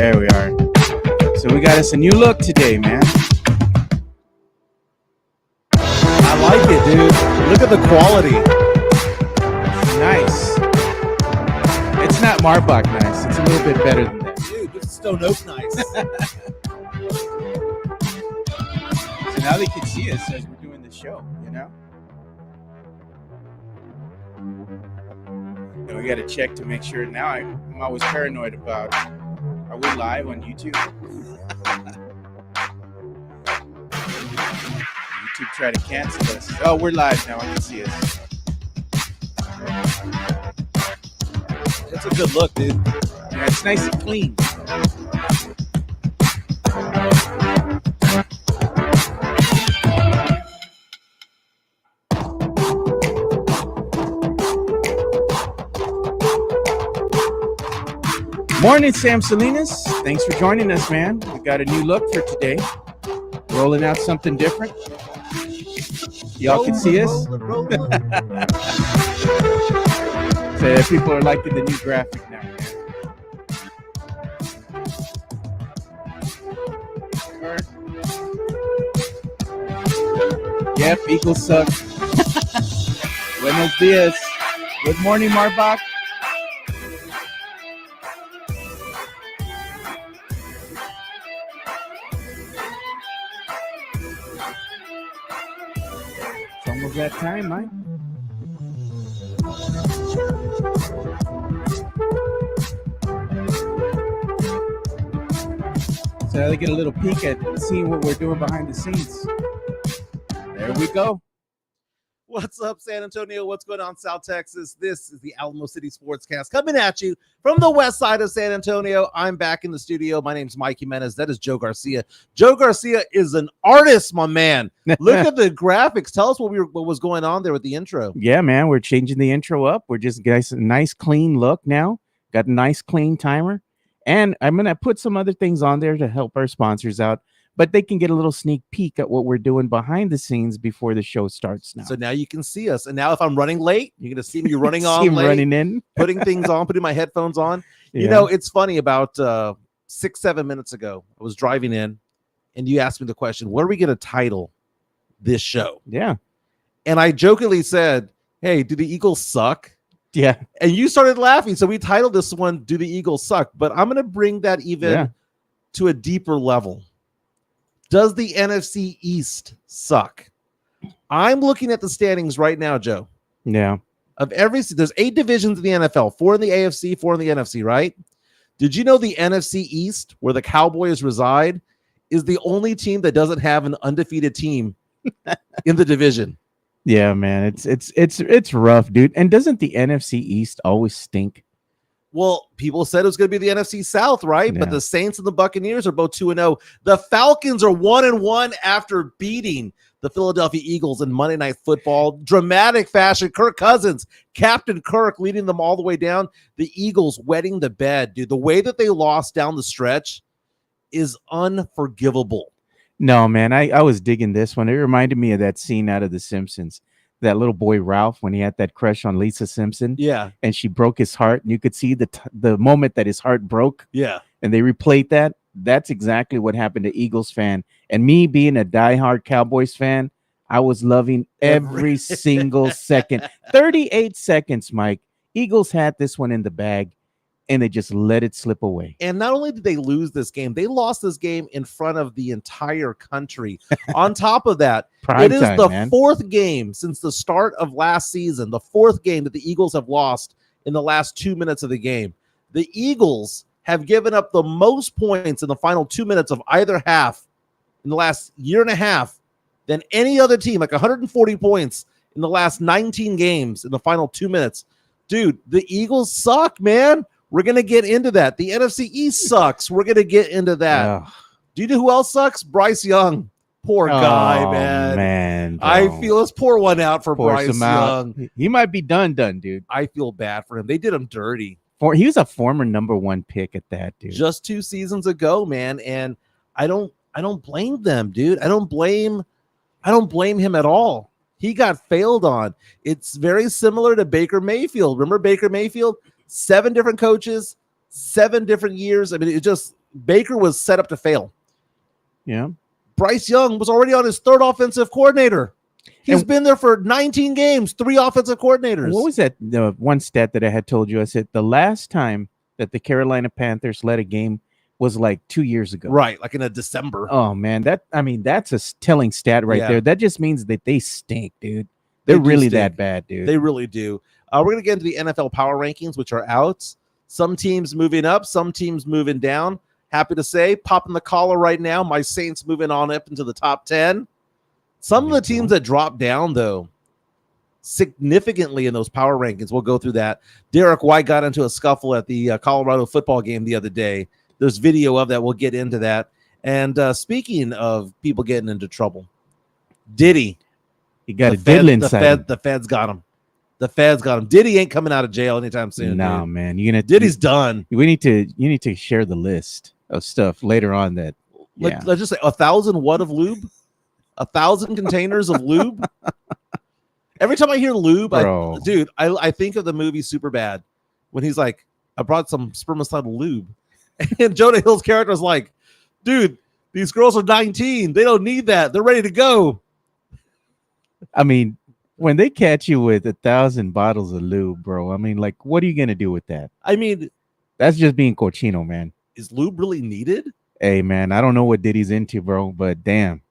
There we are. So we got us a new look today, man. I like it, dude. Look at the quality. Nice. It's not Marbach nice. It's a little bit better than that. Dude, this is Stone Oak nice. So now they can see us as we're doing the show, you know? And we got to check to make sure. Now I'm always paranoid about, are we live on YouTube? YouTube try to cancel us. Oh, we're live now. I can see us. It's a good look, dude. Yeah, it's nice and clean. Morning, Sam Salinas. Thanks for joining us, man. We got a new look for today. Rolling out something different. Y'all can see us. So people are liking the new graphic now. Yep, Eagles suck. Buenos dias. Good morning, Marbach. It's almost that time, Mike. So they get a little peek at seeing what we're doing behind the scenes. There we go. What's up, San Antonio? What's going on, South Texas? This is the Alamo City Sportscast coming at you from the west side of San Antonio. I'm back in the studio. My name's Mike Jimenez. That is Joe Garcia. Joe Garcia is an artist, my man. Look at the graphics. Tell us what was going on there with the intro. Yeah, man, we're changing the intro up. We're just guys a nice clean look now. Got a nice clean timer. And I'm going to put some other things on there to help our sponsors out. But they can get a little sneak peek at what we're doing behind the scenes before the show starts now. So now you can see us. And now if I'm running late, you're going to see me running on late. Running in. Putting things on, putting my headphones on. Yeah. You know, it's funny. About 6-7 minutes ago, I was driving in, and you asked me the question, what are we going to title this show? Yeah. And I jokingly said, hey, do the Eagles suck? Yeah. And you started laughing. So we titled this one, Do the Eagles Suck? But I'm going to bring that even to a deeper level. Does the NFC East suck? I'm looking at the standings right now, Joe. Yeah. There's 8 divisions in the NFL, 4 in the AFC, 4 in the NFC, right? Did you know the NFC East, where the Cowboys reside, is the only team that doesn't have an undefeated team in the division? Yeah, man. It's rough, dude. And doesn't the NFC East always stink? Well, people said it was going to be the NFC South, right? Yeah. But the Saints and the Buccaneers are both 2-0. The Falcons are 1-1 after beating the Philadelphia Eagles in Monday Night Football. Dramatic fashion. Kirk Cousins, Captain Kirk, leading them all the way down. The Eagles wetting the bed, dude. The way that they lost down the stretch is unforgivable. No, man. I was digging this one. It reminded me of that scene out of The Simpsons. That little boy Ralph, when he had that crush on Lisa Simpson, and she broke his heart, and you could see the moment that his heart broke, and they replayed that. That's exactly what happened to Eagles fan. And me being a diehard Cowboys fan, I was loving every single second. 38 seconds, Mike. Eagles had this one in the bag, and they just let it slip away. And not only did they lose this game, they lost this game in front of the entire country. On top of that, it is the fourth game since the start of last season, the fourth game that the Eagles have lost in the last 2 minutes of the game. The Eagles have given up the most points in the final 2 minutes of either half in the last year and a half than any other team, like 140 points in the last 19 games in the final 2 minutes. Dude, the Eagles suck, man. We're going to get into that. The NFC East sucks. We're going to get into that. Do you know who else sucks? Bryce Young. Poor guy, man. I feel let's pour one out for Bryce Young. He might be done, dude. I feel bad for him. They did him dirty. He was a former number 1 pick at that, dude. Just 2 seasons ago, man. And I don't blame them, dude. I don't blame him at all. He got failed on. It's very similar to Baker Mayfield. Remember Baker Mayfield? 7 different coaches, 7 different years. I mean, Baker was set up to fail. Yeah. Bryce Young was already on his third offensive coordinator. He's been there for 19 games, 3 offensive coordinators. What was that? The one stat that I had told you, I said the last time that the Carolina Panthers led a game was like 2 years ago. Right, like in a December. Oh, man. That's a telling stat right there. That just means that they stink, dude. They're really that bad, dude. They really do. We're going to get into the NFL power rankings, which are out. Some teams moving up, some teams moving down. Happy to say, popping the collar right now. My Saints moving on up into the top 10. Some of the teams that dropped down, though, significantly in those power rankings. We'll go through that. Derek White got into a scuffle at the Colorado football game the other day. There's video of that. We'll get into that. And speaking of people getting into trouble, Diddy. He got a diddle inside. The feds got him. The feds got him. Diddy ain't coming out of jail anytime soon. No, man. Diddy's done. You need to share the list of stuff later on that. Let's just say 1,000 what of lube? 1,000 containers of lube. Every time I hear lube, I think of the movie Superbad when he's like, I brought some spermicidal lube. And Jonah Hill's character is like, dude, these girls are 19. They don't need that. They're ready to go. I mean, when they catch you with 1,000 bottles of lube, bro, I mean, like, what are you going to do with that? I mean, that's just being cochino, man. Is lube really needed? Hey, man, I don't know what Diddy's into, bro, but damn.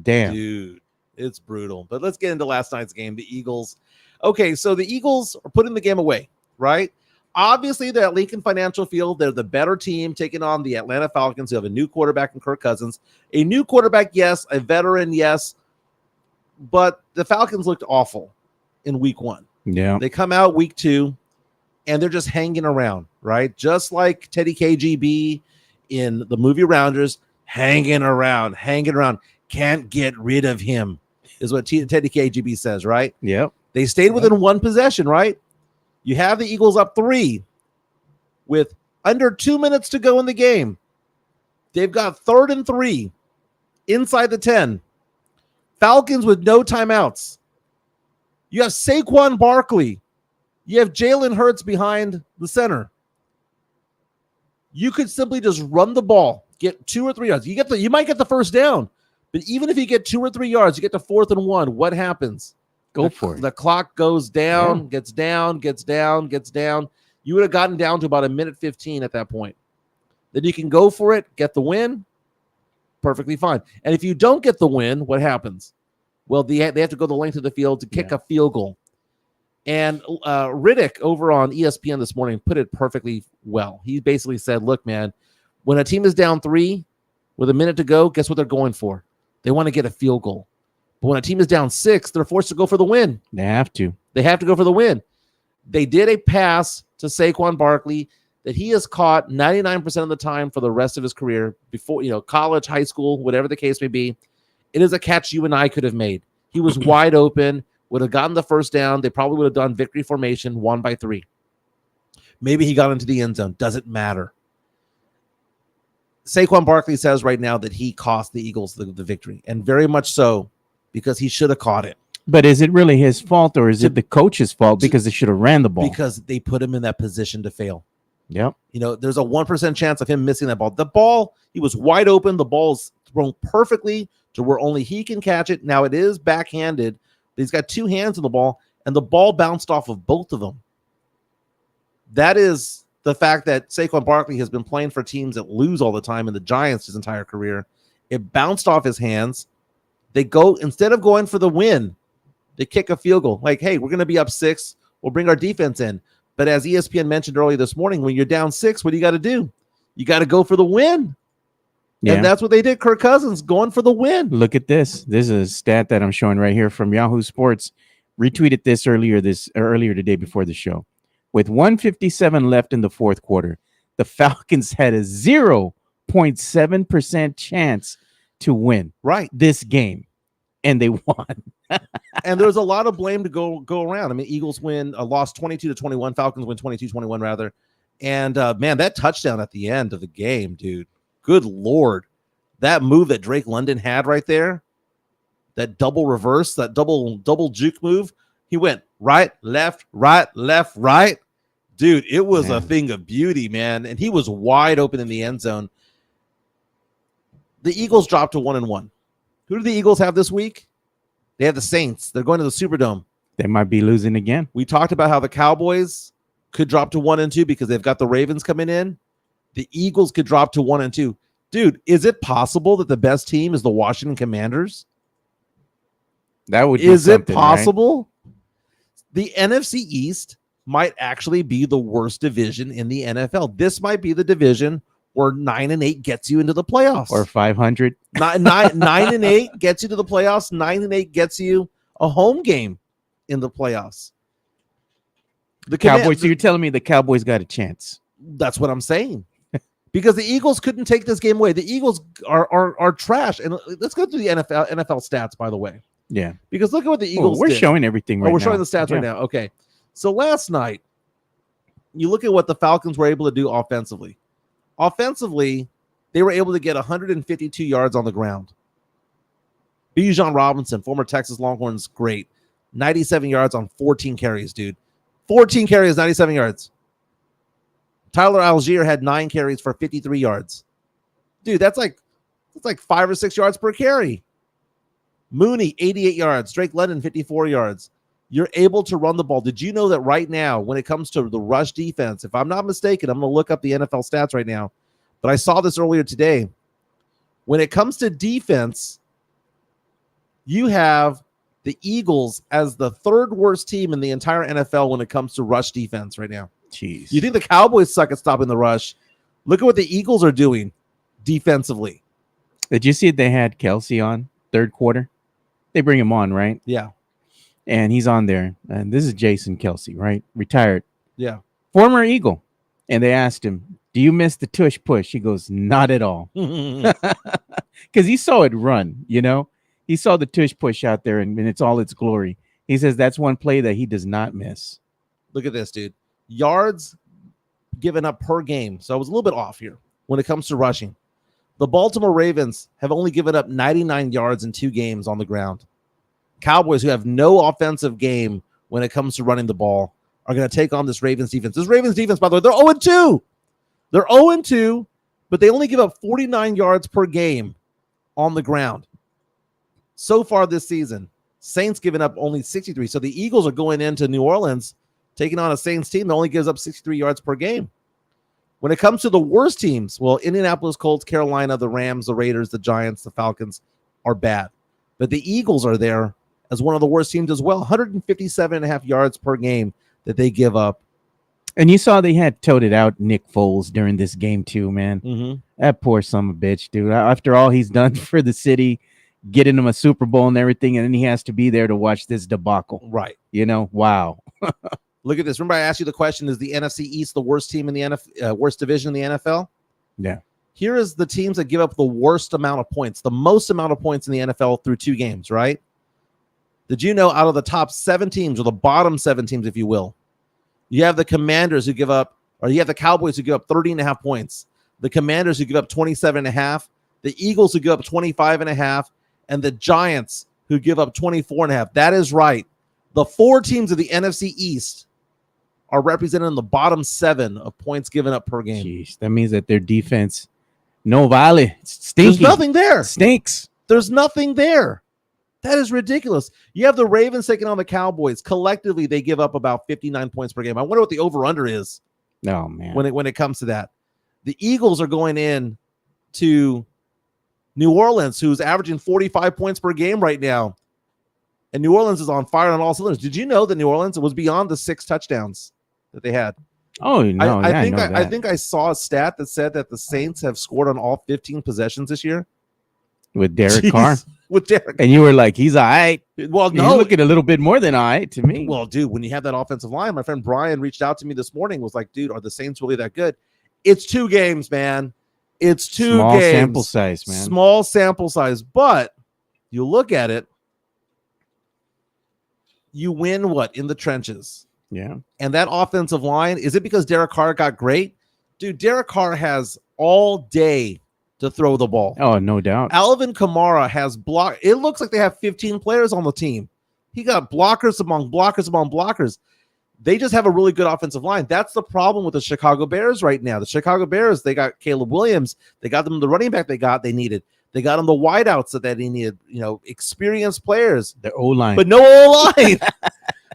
Dude, it's brutal. But let's get into last night's game, the Eagles. Okay, so the Eagles are putting the game away, right? Obviously, they're at Lincoln Financial Field. They're the better team taking on the Atlanta Falcons, who have a new quarterback in Kirk Cousins. A new quarterback, yes. A veteran, yes. But the Falcons looked awful in week 1. Yeah. They come out week 2, and they're just hanging around, right? Just like Teddy KGB in the movie Rounders, hanging around. Can't get rid of him, is what Teddy KGB says, right? Yep. They stayed within one possession, right? You have the Eagles up 3 with under 2 minutes to go in the game. They've got 3rd and 3 inside the 10. Falcons with no timeouts. You have Saquon Barkley. You have Jalen Hurts behind the center. You could simply just run the ball, get 2 or 3 yards. You might get the first down, but even if you get 2 or 3 yards, you get to 4th and 1. What happens? Go for it. The clock goes down, gets down. You would have gotten down to about 1:15 at that point. Then you can go for it, get the win. Perfectly fine. And if you don't get the win, what happens? Well, they have to go the length of the field to kick a field goal. And Riddick over on ESPN this morning put it perfectly well. He basically said, look, man, when a team is down 3 with a minute to go, guess what they're going for? They want to get a field goal. But when a team is down 6, they're forced to go for the win. They have to go for the win. They did a pass to Saquon Barkley that he has caught 99% of the time for the rest of his career, before, college, high school, whatever the case may be. It is a catch you and I could have made. He was wide open, would have gotten the first down. They probably would have done victory formation, 1 by 3. Maybe he got into the end zone. Doesn't matter. Saquon Barkley says right now that he cost the Eagles the victory, and very much so, because he should have caught it. But is it really his fault, or is it the coach's fault because they should have ran the ball? Because they put him in that position to fail. Yep. There's a 1% chance of him missing that ball. The ball, he was wide open. The ball's thrown perfectly to where only he can catch it. Now it is backhanded. He's got 2 hands on the ball, and the ball bounced off of both of them. That is the fact that Saquon Barkley has been playing for teams that lose all the time in the Giants his entire career. It bounced off his hands. They go, instead of going for the win, they kick a field goal. Like, hey, we're going to be up 6. We'll bring our defense in. But as ESPN mentioned earlier this morning, when you're down 6, what do you got to do? You got to go for the win. Yeah. And that's what they did. Kirk Cousins going for the win. Look at this. This is a stat that I'm showing right here from Yahoo Sports. Retweeted this earlier today before the show. With 1:57 left in the 4th quarter, the Falcons had a 0.7% chance to win this game, and they won. And there's a lot of blame to go around. I mean, Eagles lost 22-21. Falcons win 22-21 rather. And man, that touchdown at the end of the game, dude. Good Lord. That move that Drake London had right there, that double reverse, that double juke move, he went right, left, right. Dude, it was a thing of beauty, man. And he was wide open in the end zone. The Eagles dropped to 1-1. Who do the Eagles have this week? They have the Saints. They're going to the Superdome. They might be losing again. We talked about how the Cowboys could drop to 1-2 because they've got the Ravens coming in. The Eagles could drop to 1-2. Dude, is it possible that the best team is the Washington Commanders? That would be Is it possible? Right? The NFC East might actually be the worst division in the NFL. This might be the division where 9-8 gets you into the playoffs. Or 500. 9-8 gets you to the playoffs. 9-8 gets you a home game in the playoffs. The Cowboys. So you're telling me the Cowboys got a chance? That's what I'm saying. Because the Eagles couldn't take this game away. The Eagles are trash. And let's go through the NFL stats, by the way. Yeah. Because look at what the Eagles we're did. showing everything right now. We're showing the stats right now. Okay. So last night, you look at what the Falcons were able to do offensively. Offensively, they were able to get 152 yards on the ground. Bijan Robinson, former Texas Longhorns, great. 97 yards on 14 carries, dude. 14 carries, 97 yards. Tyler Algier had 9 carries for 53 yards. Dude, that's like 5 or 6 yards per carry. Mooney, 88 yards. Drake London, 54 yards. You're able to run the ball. Did you know that right now, when it comes to the rush defense, if I'm not mistaken, I'm going to look up the NFL stats right now, but I saw this earlier today. When it comes to defense, you have the Eagles as the 3rd worst team in the entire NFL when it comes to rush defense right now. Jeez. You think the Cowboys suck at stopping the rush? Look at what the Eagles are doing defensively. Did you see they had Kelsey on 3rd quarter? They bring him on, right? Yeah. And he's on there. And this is Jason Kelsey, right? Retired. Yeah. Former Eagle. And they asked him, do you miss the tush push? He goes, not at all. Because he saw it run, you know? He saw the tush push out there and it's all its glory. He says that's one play that he does not miss. Look at this, dude. Yards given up per game. So I was a little bit off here when it comes to rushing. The Baltimore Ravens have only given up 99 yards in 2 games on the ground. Cowboys, who have no offensive game when it comes to running the ball, are going to take on this Ravens defense. This Ravens defense, by the way, they're 0-2. They're 0-2, but they only give up 49 yards per game on the ground. So far this season, Saints giving up only 63. So the Eagles are going into New Orleans, taking on a Saints team that only gives up 63 yards per game. When it comes to the worst teams, well, Indianapolis Colts, Carolina, the Rams, the Raiders, the Giants, the Falcons are bad. But the Eagles are there as one of the worst teams as well. 157.5 yards per game that they give up. And you saw they had toted out Nick Foles during this game too, man. Mm-hmm. That poor son of a bitch, dude. After all he's done for the city, getting him a Super Bowl and everything, and then he has to be there to watch this debacle. Right. You know, wow. Look at this. Remember I asked you the question, is the NFC East the worst team in the NFL, worst division in the NFL? Yeah. Here is the teams that give up the worst amount of points, the most amount of points in the NFL through 2 games, right? Did you know out of the top 7 teams, or the bottom 7 teams, if you will, you have the Commanders who give up, or you have the Cowboys who give up 30.5 points, the Commanders who give up 27.5, the Eagles who give up 25.5, and the Giants who give up 24.5. That is right. The 4 teams of the NFC East are represented in the bottom 7 of points given up per game. Jeez, that means that their defense, no vale, stinky. There's nothing there. Stinks. There's nothing there. That is ridiculous. You have the Ravens taking on the Cowboys. Collectively, they give up about 59 points per game. I wonder what the over-under is. Oh, man. When it comes to that. The Eagles are going in to New Orleans, who's averaging 45 points per game right now. And New Orleans is on fire on all cylinders. Did you know that New Orleans was beyond the 6 touchdowns that they had? Oh, no. I think I saw a stat that said that the Saints have scored on all 15 possessions this year. With Derek Carr? With Derek. And you were like, he's all right. Well, no. He's looking a little bit more than all right to me. Well, dude, when you have that offensive line, my friend Brian reached out to me this morning, was like, dude, are the Saints really that good? It's 2 games, man. It's 2 Small games. sample size, man. Small sample size. But you look at it, you win what? In the trenches. Yeah. And that offensive line, is it because Derek Carr got great? Dude, Derek Carr has all day to throw the ball. Oh, no doubt. Alvin Kamara has blocked. It looks like they have 15 players on the team. He got blockers among blockers among blockers. They just have a really good offensive line. That's the problem with the Chicago Bears right now. The Chicago Bears, they got Caleb Williams. They got them the running back they needed. They got him the wideouts that he needed, experienced players. The O-line. But no O-line.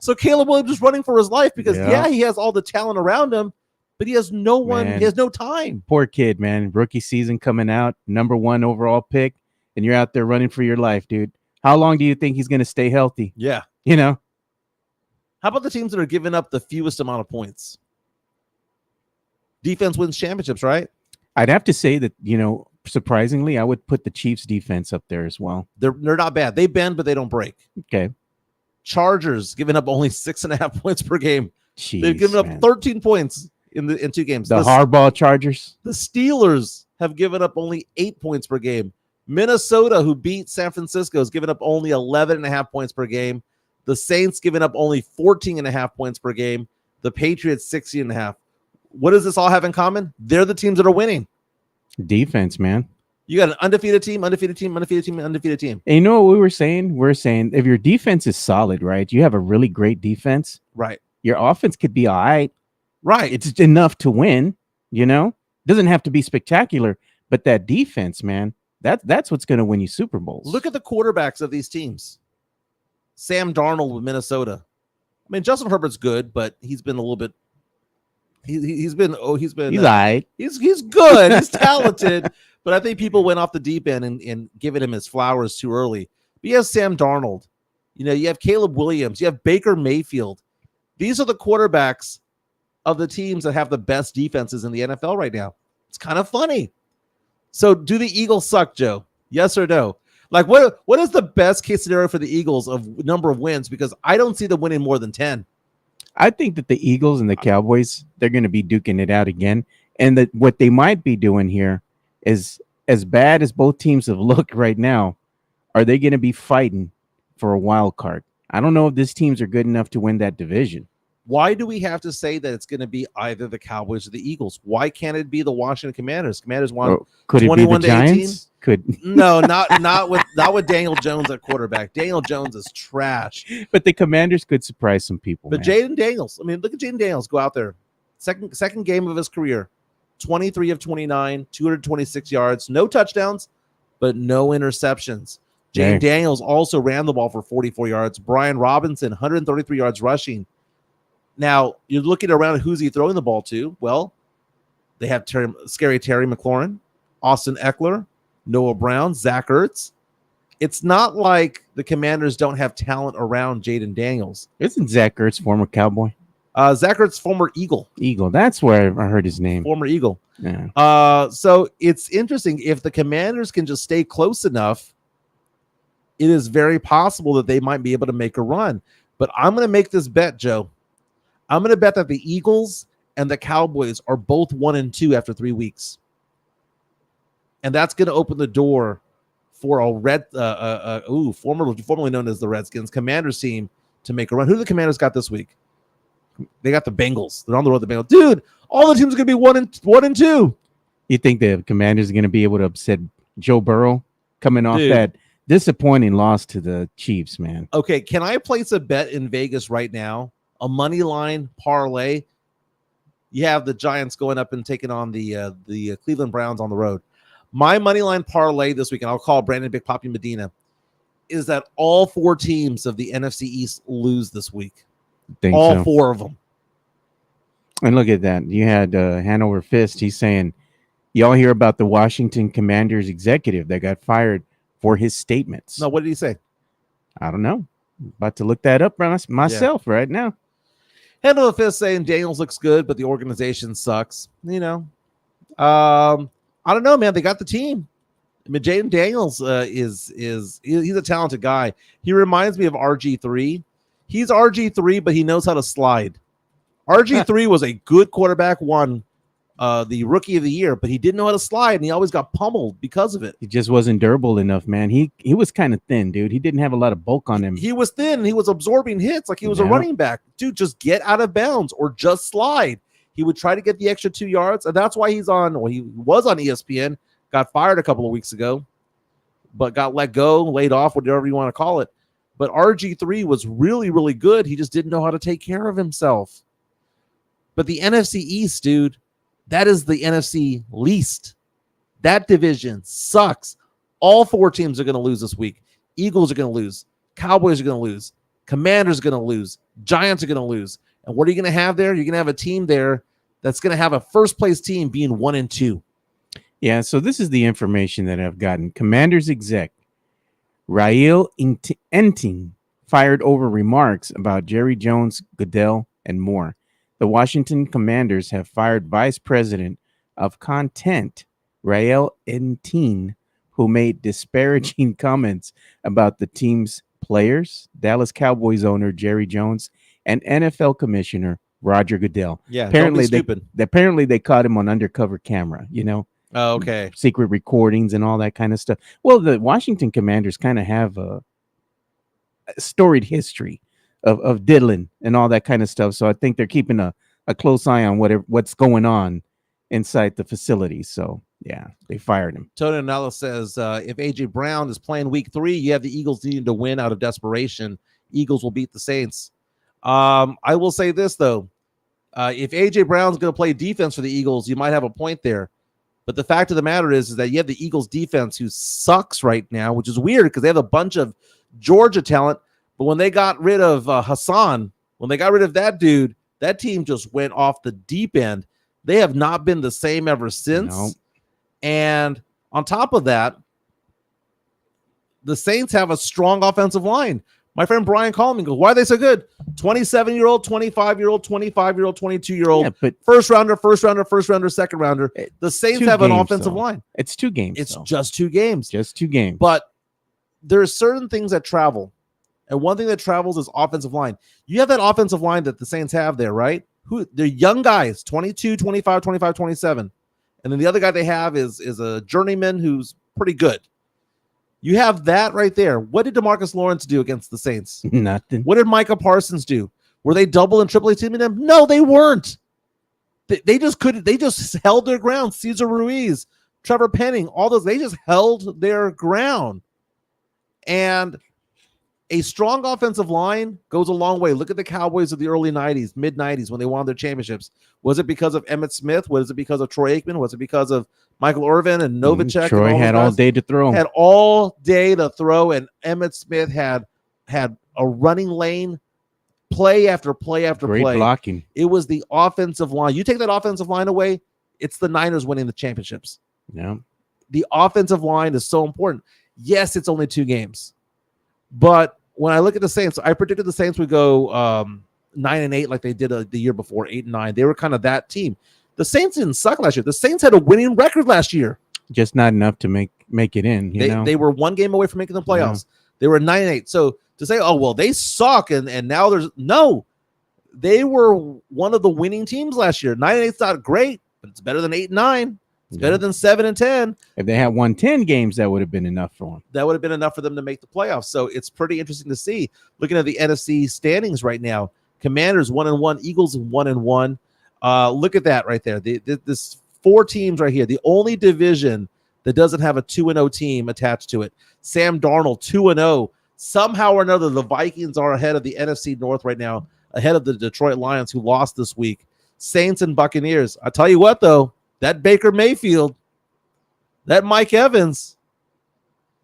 So Caleb Williams is running for his life because, he has all the talent around him, but he has no one. He has no time. Poor kid, man. Rookie season coming out, number 1 overall pick, and you're out there running for your life, dude. How long do you think he's going to stay healthy? Yeah. How about the teams that are giving up the fewest amount of points? Defense wins championships, right? I'd have to say that, surprisingly, I would put the Chiefs defense up there as well. They're not bad. They bend, but they don't break. Okay. Chargers giving up only 6.5 points per game. Jeez, they've given up 13 points in 2 games. The hardball Chargers. The Steelers have given up only 8 points per game. Minnesota, who beat San Francisco, has given up only 11.5 points per game. The Saints giving up only 14.5 points per game. The Patriots 16.5. What does this all have in common? They're the teams that are winning. Defense, man. You got an undefeated team, undefeated team, undefeated team, undefeated team. And you know what we were saying? We're saying if your defense is solid, right? You have a really great defense. Right. Your offense could be all right. Right. It's enough to win, Doesn't have to be spectacular, but that defense, man, that's what's going to win you Super Bowls. Look at the quarterbacks of these teams. Sam Darnold with Minnesota. I mean, Justin Herbert's good, but he's been a little bit. He's all right. He's good. He's talented, but I think people went off the deep end and giving him his flowers too early. But you have Sam Darnold. You have Caleb Williams. You have Baker Mayfield. These are the quarterbacks of the teams that have the best defenses in the NFL right now. It's kind of funny. So do the Eagles suck, Joe? Yes or no? Like, what is the best case scenario for the Eagles of number of wins? Because I don't see them winning more than 10. I think that the Eagles and the Cowboys, they're going to be duking it out again. And that what they might be doing here is, as bad as both teams have looked right now, are they going to be fighting for a wild card? I don't know if these teams are good enough to win that division. Why do we have to say that it's going to be either the Cowboys or the Eagles? Why can't it be the Washington Commanders? Commanders won 21 to 18. No, not with Daniel Jones at quarterback. Daniel Jones is trash. But the Commanders could surprise some people. But Jaden Daniels, look at Jaden Daniels go out there. Second game of his career. 23 of 29, 226 yards, no touchdowns, but no interceptions. Jaden Daniels also ran the ball for 44 yards. Brian Robinson, 133 yards rushing. Now, you're looking around who's he throwing the ball to. Well, they have Scary Terry McLaurin, Austin Eckler, Noah Brown, Zach Ertz. It's not like the Commanders don't have talent around Jaden Daniels. Isn't Zach Ertz former Cowboy? Zach Ertz, former Eagle. Eagle. That's where I heard his name. Former Eagle. Yeah. So it's interesting. If the Commanders can just stay close enough, it is very possible that they might be able to make a run. But I'm going to make this bet, Joe. I'm going to bet that the Eagles and the Cowboys are both 1-2 after 3 weeks. And that's going to open the door for a formerly known as the Redskins Commanders team to make a run. Who do the Commanders got this week? They got the Bengals. They're on the road to the Bengals. Dude, all the teams are going to be 1-2. You think the Commanders are going to be able to upset Joe Burrow coming off that disappointing loss to the Chiefs, man? Okay, can I place a bet in Vegas right now? A money line parlay. You have the Giants going up and taking on the Cleveland Browns on the road. My money line parlay this week, and I'll call Brandon Big Papi Medina, is that all 4 teams of the NFC East lose this week. All 4 of them. And look at that. You had Hanover Fist. He's saying, y'all hear about the Washington Commanders executive that got fired for his statements. No, what did he say? I don't know. About to look that up myself right now. Hanover Fist saying Daniels looks good, but the organization sucks. I don't know, man. They got the team. I mean, Jaden Daniels he's a talented guy. He reminds me of RG3. He's RG3, but he knows how to slide. RG3 was a good quarterback, won the Rookie of the Year, but he didn't know how to slide, and he always got pummeled because of it. He just wasn't durable enough, man. He was kind of thin, dude. He didn't have a lot of bulk on him. He was thin. He was absorbing hits like he was a running back. Dude, just get out of bounds or just slide. He would try to get the extra 2 yards, and that's why he was on ESPN, got fired a couple of weeks ago, but got let go, laid off, whatever you want to call it. But RG3 was really, really good. He just didn't know how to take care of himself. But the NFC East, dude, that is the NFC least. That division sucks. All 4 teams are going to lose this week. Eagles are going to lose. Cowboys are going to lose. Commanders are going to lose. Giants are going to lose. And what are you going to have there? You're going to have a team there that's going to have a first-place team being 1-2. Yeah, so this is the information that I've gotten. Commanders exec Rael Entin fired over remarks about Jerry Jones, Goodell, and more. The Washington Commanders have fired Vice President of Content Rael Entin, who made disparaging comments about the team's players, Dallas Cowboys owner Jerry Jones, and NFL Commissioner Roger Goodell. Yeah, apparently don't be stupid. Apparently they caught him on undercover camera, you know. Oh, okay. Secret recordings and all that kind of stuff. Well, the Washington Commanders kind of have a storied history of diddling and all that kind of stuff. So I think they're keeping a close eye on what's going on inside the facility. So yeah, they fired him. Tony Anello says if AJ Brown is playing week 3, you have the Eagles needing to win out of desperation. Eagles will beat the Saints. I will say this though, if AJ Brown's going to play defense for the Eagles, you might have a point there. But the fact of the matter is that you have the Eagles defense who sucks right now, which is weird because they have a bunch of Georgia talent. But when they got rid of Hassan, when they got rid of that dude, that team just went off the deep end. They have not been the same ever since. Nope. And on top of that, the Saints have a strong offensive line. My friend Brian called me and goes, why are they so good? 27-year-old, 25-year-old, 25-year-old, 22-year-old, Yeah, but first rounder, second rounder. The Saints have an offensive line. It's 2 games. It's just 2 games. Just 2 games. But there are certain things that travel. And one thing that travels is offensive line. You have that offensive line that the Saints have there, right? They're young guys, 22, 25, 25, 27. And then the other guy they have is a journeyman who's pretty good. You have that right there. What did DeMarcus Lawrence do against the Saints? Nothing. What did Micah Parsons do? Were they double and triple teaming them? No, they weren't. They just couldn't. They just held their ground. Cesar Ruiz, Trevor Penning, all those. They just held their ground. And a strong offensive line goes a long way. Look at the Cowboys of the early 90s, mid-90s when they won their championships. Was it because of Emmitt Smith? Was it because of Troy Aikman? Was it because of Michael Irvin and Novacek? Troy had all day to throw. Had all day to throw, and Emmitt Smith had a running lane, play after play after Great play. blocking. It was the offensive line. You take that offensive line away, it's the Niners winning the championships. Yeah. The offensive line is so important. Yes, it's only 2 games. But when I look at the Saints, I predicted the Saints would go 9-8 like they did the year before, 8-9. They were kind of that team. The Saints didn't suck last year. The Saints had a winning record last year. Just not enough to make it in. They were 1 game away from making the playoffs. Yeah. They were 9-8. So to say, oh, well, they suck and now there's no. They were one of the winning teams last year. 9-8's not great, but it's better than 8-9. It's better than 7-10. If they had won 10 games, that would have been enough for them. That would have been enough for them to make the playoffs. So it's pretty interesting to see. Looking at the NFC standings right now, Commanders 1-1, Eagles 1-1. Look at that right there. This 4 teams right here. The only division that doesn't have a 2-0 team attached to it. Sam Darnold 2-0. Somehow or another, the Vikings are ahead of the NFC North right now, ahead of the Detroit Lions who lost this week. Saints and Buccaneers. I tell you what, though. That Baker Mayfield, that Mike Evans,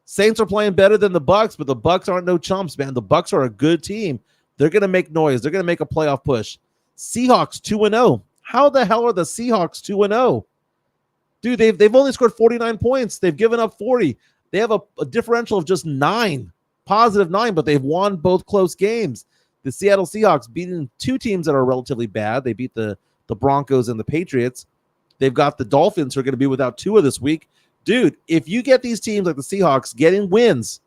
Saints are playing better than the Bucs, but the Bucs aren't no chumps, man. The Bucs are a good team. They're going to make noise. They're going to make a playoff push. Seahawks 2-0. How the hell are the Seahawks 2-0? Dude, they've only scored 49 points. They've given up 40. They have a differential of just 9, positive 9, but they've won both close games. The Seattle Seahawks beating 2 teams that are relatively bad. They beat the Broncos and the Patriots. They've got the Dolphins who are going to be without Tua this week. Dude, if you get these teams like the Seahawks getting wins,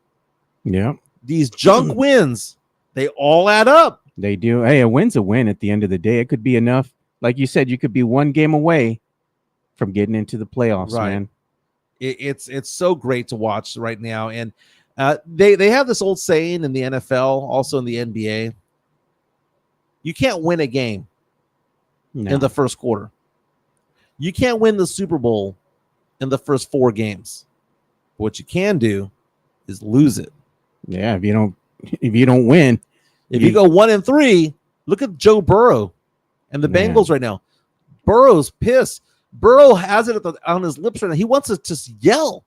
these junk wins, they all add up. They do. Hey, a win's a win at the end of the day. It could be enough. Like you said, you could be 1 game away from getting into the playoffs, man. It's so great to watch right now. And they have this old saying in the NFL, also in the NBA. You can't win a game in the first quarter. You can't win the Super Bowl in the first 4 games. What you can do is lose it. Yeah, if you don't win, if you go 1-3, look at Joe Burrow and the Bengals right now. Burrow's pissed. Burrow has it on his lips right now. He wants to just yell.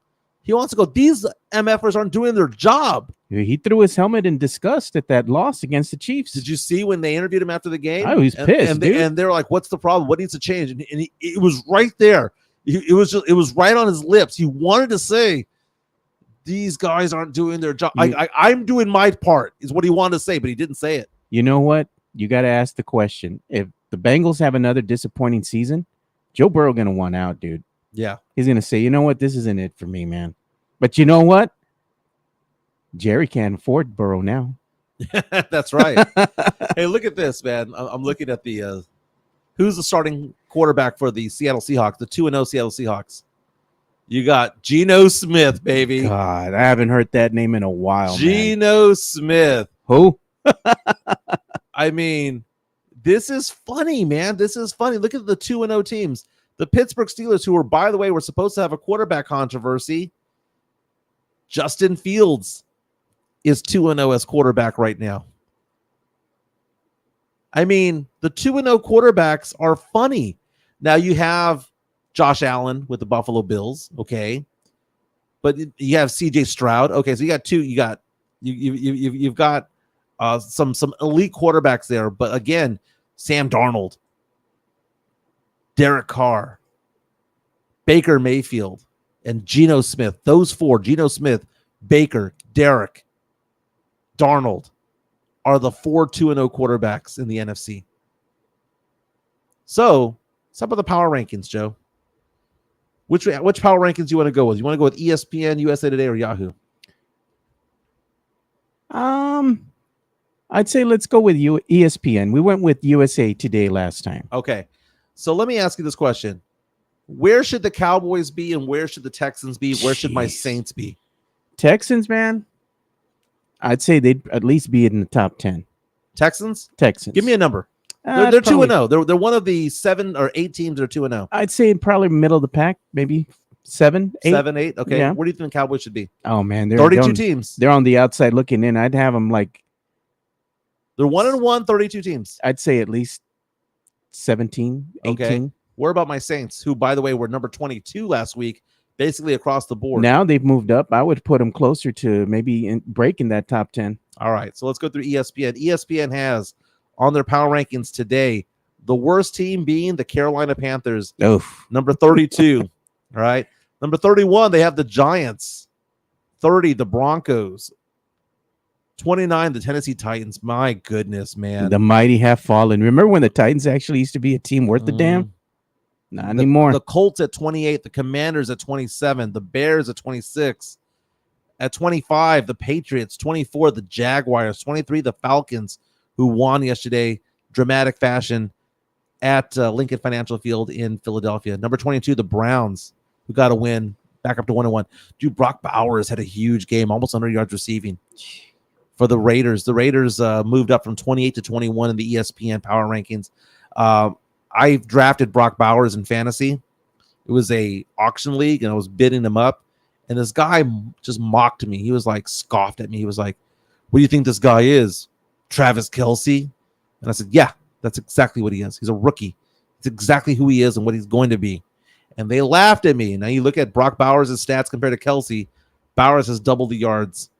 He wants to go, these MFers aren't doing their job. He threw his helmet in disgust at that loss against the Chiefs. Did you see when they interviewed him after the game? Oh, he's pissed, dude. And they're like, what's the problem? What needs to change? And it was right there. It was right on his lips. He wanted to say, these guys aren't doing their job. I'm doing my part is what he wanted to say, but he didn't say it. You know what? You got to ask the question. If the Bengals have another disappointing season, Joe Burrow going to want out, dude. Yeah. He's going to say, you know what? This isn't it for me, man. But you know what? Jerry can't afford Burrow now. That's right. Hey, look at this, man. I'm looking at the who's the starting quarterback for the Seattle Seahawks, the 2-0 Seattle Seahawks. You got Geno Smith, baby. God, I haven't heard that name in a while. Geno Smith. Who? I mean, this is funny, man. This is funny. Look at the 2-0 teams. The Pittsburgh Steelers, who were, by the way, were supposed to have a quarterback controversy. Justin Fields is 2-0 as quarterback right now. I mean, the 2-0 quarterbacks are funny. Now you have Josh Allen with the Buffalo Bills, okay, but you have C.J. Stroud, okay. So you got two. You've got some elite quarterbacks there, but again, Sam Darnold, Derek Carr, Baker Mayfield, and Geno Smith. Those four: Geno Smith, Baker, Derek, Darnold, are the 4 2-0 quarterbacks in the NFC. So, some of the power rankings, Joe. Which power rankings do you want to go with? You want to go with ESPN, USA Today, or Yahoo? I'd say let's go with ESPN. We went with USA Today last time. Okay. So let me ask you this question. Where should the Cowboys be and where should the Texans be? Where should my Saints be? Texans, man. I'd say they'd at least be in the top 10. Texans? Texans. Give me a number. They're 2-0. They're one of the 7 or 8 teams that are 2-0. I'd say probably middle of the pack, maybe 7, 8. 7, 8. Okay. Yeah. Where do you think the Cowboys should be? Oh man, 32 teams. They're on the outside looking in. I'd have them like they're 1-1, 32 teams. I'd say at least 17, 18. Okay. What about my Saints, who, by the way, were number 22 last week, basically across the board? Now they've moved up. I would put them closer to maybe breaking that top 10. All right. So let's go through ESPN. ESPN has on their power rankings today the worst team being the Carolina Panthers. Oof. Number 32. All right. Number 31, they have the Giants. 30, the Broncos. 29, the Tennessee Titans. My goodness, man. The mighty have fallen. Remember when the Titans actually used to be a team worth the damn? Not anymore. The Colts at 28, the Commanders at 27, the Bears at 26. At 25, the Patriots. 24, the Jaguars. 23, the Falcons, who won yesterday, dramatic fashion at Lincoln Financial Field in Philadelphia. Number 22, the Browns, who got a win, back up to 1-1. Dude, Brock Bowers had a huge game, almost 100 yards receiving for the Raiders. The Raiders moved up from 28 to 21 in the ESPN power rankings. I drafted Brock Bowers in fantasy. It was a auction league, and I was bidding him up. And this guy just mocked me. He was like, scoffed at me. He was like, what do you think this guy is? Travis Kelce? And I said, yeah, that's exactly what he is. He's a rookie. It's exactly who he is and what he's going to be. And they laughed at me. Now you look at Brock Bowers' stats compared to Kelce. Bowers has double the yards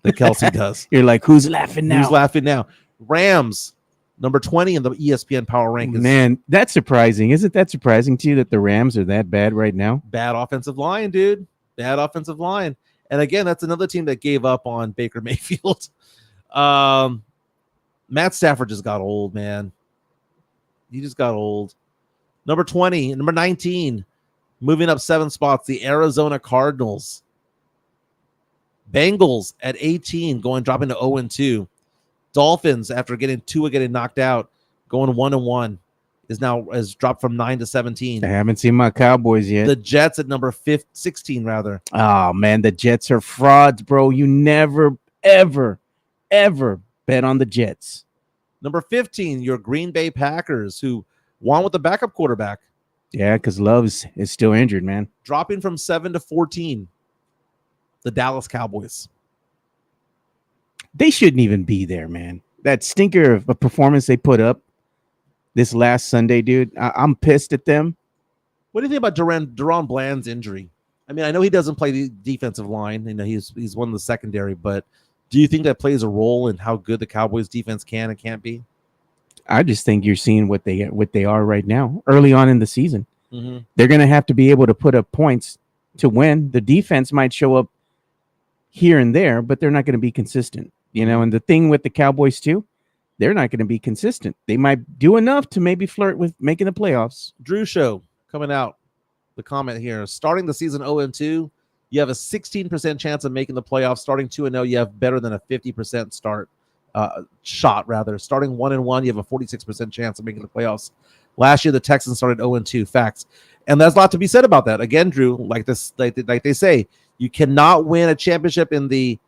that Kelce does. You're like, who's laughing now? Who's laughing now? Rams, number 20 in the ESPN power rankings. Man, that's surprising. Isn't that surprising to you that the Rams are that bad right now? Bad offensive line, dude. Bad offensive line. And again, that's another team that gave up on Baker Mayfield. Matt Stafford just got old, man. He just got old. Number 20, number 19, moving up 7 spots, the Arizona Cardinals. Bengals at 18, dropping to 0-2. Dolphins, after getting knocked out, going 1-1, has dropped from 9 to 17. I haven't seen my Cowboys yet. The Jets at number 16, rather. Oh man, the Jets are frauds, bro. You never, ever, ever bet on the Jets. Number 15, your Green Bay Packers, who won with the backup quarterback. Yeah, because Love is still injured, man. Dropping from 7 to 14. The Dallas Cowboys. They shouldn't even be there, man. That stinker of a performance they put up this last Sunday, dude. I'm pissed at them. What do you think about Deron Bland's injury? I mean, I know he doesn't play the defensive line. You know, he's one of the secondary, but do you think that plays a role in how good the Cowboys defense can and can't be? I just think you're seeing what they are right now, early on in the season. Mm-hmm. They're going to have to be able to put up points to win. The defense might show up here and there, but they're not going to be consistent. You know, and the thing with the Cowboys too, they're not going to be consistent. They might do enough to maybe flirt with making the playoffs. Drew Show coming out. The comment here: starting the season 0-2, you have a 16% chance of making the playoffs. Starting 2-0, you have better than a 50% shot. Starting 1-1, you have a 46% chance of making the playoffs. Last year, the Texans started 0-2. Facts, and there's a lot to be said about that. Again, Drew, like they say, you cannot win a championship in the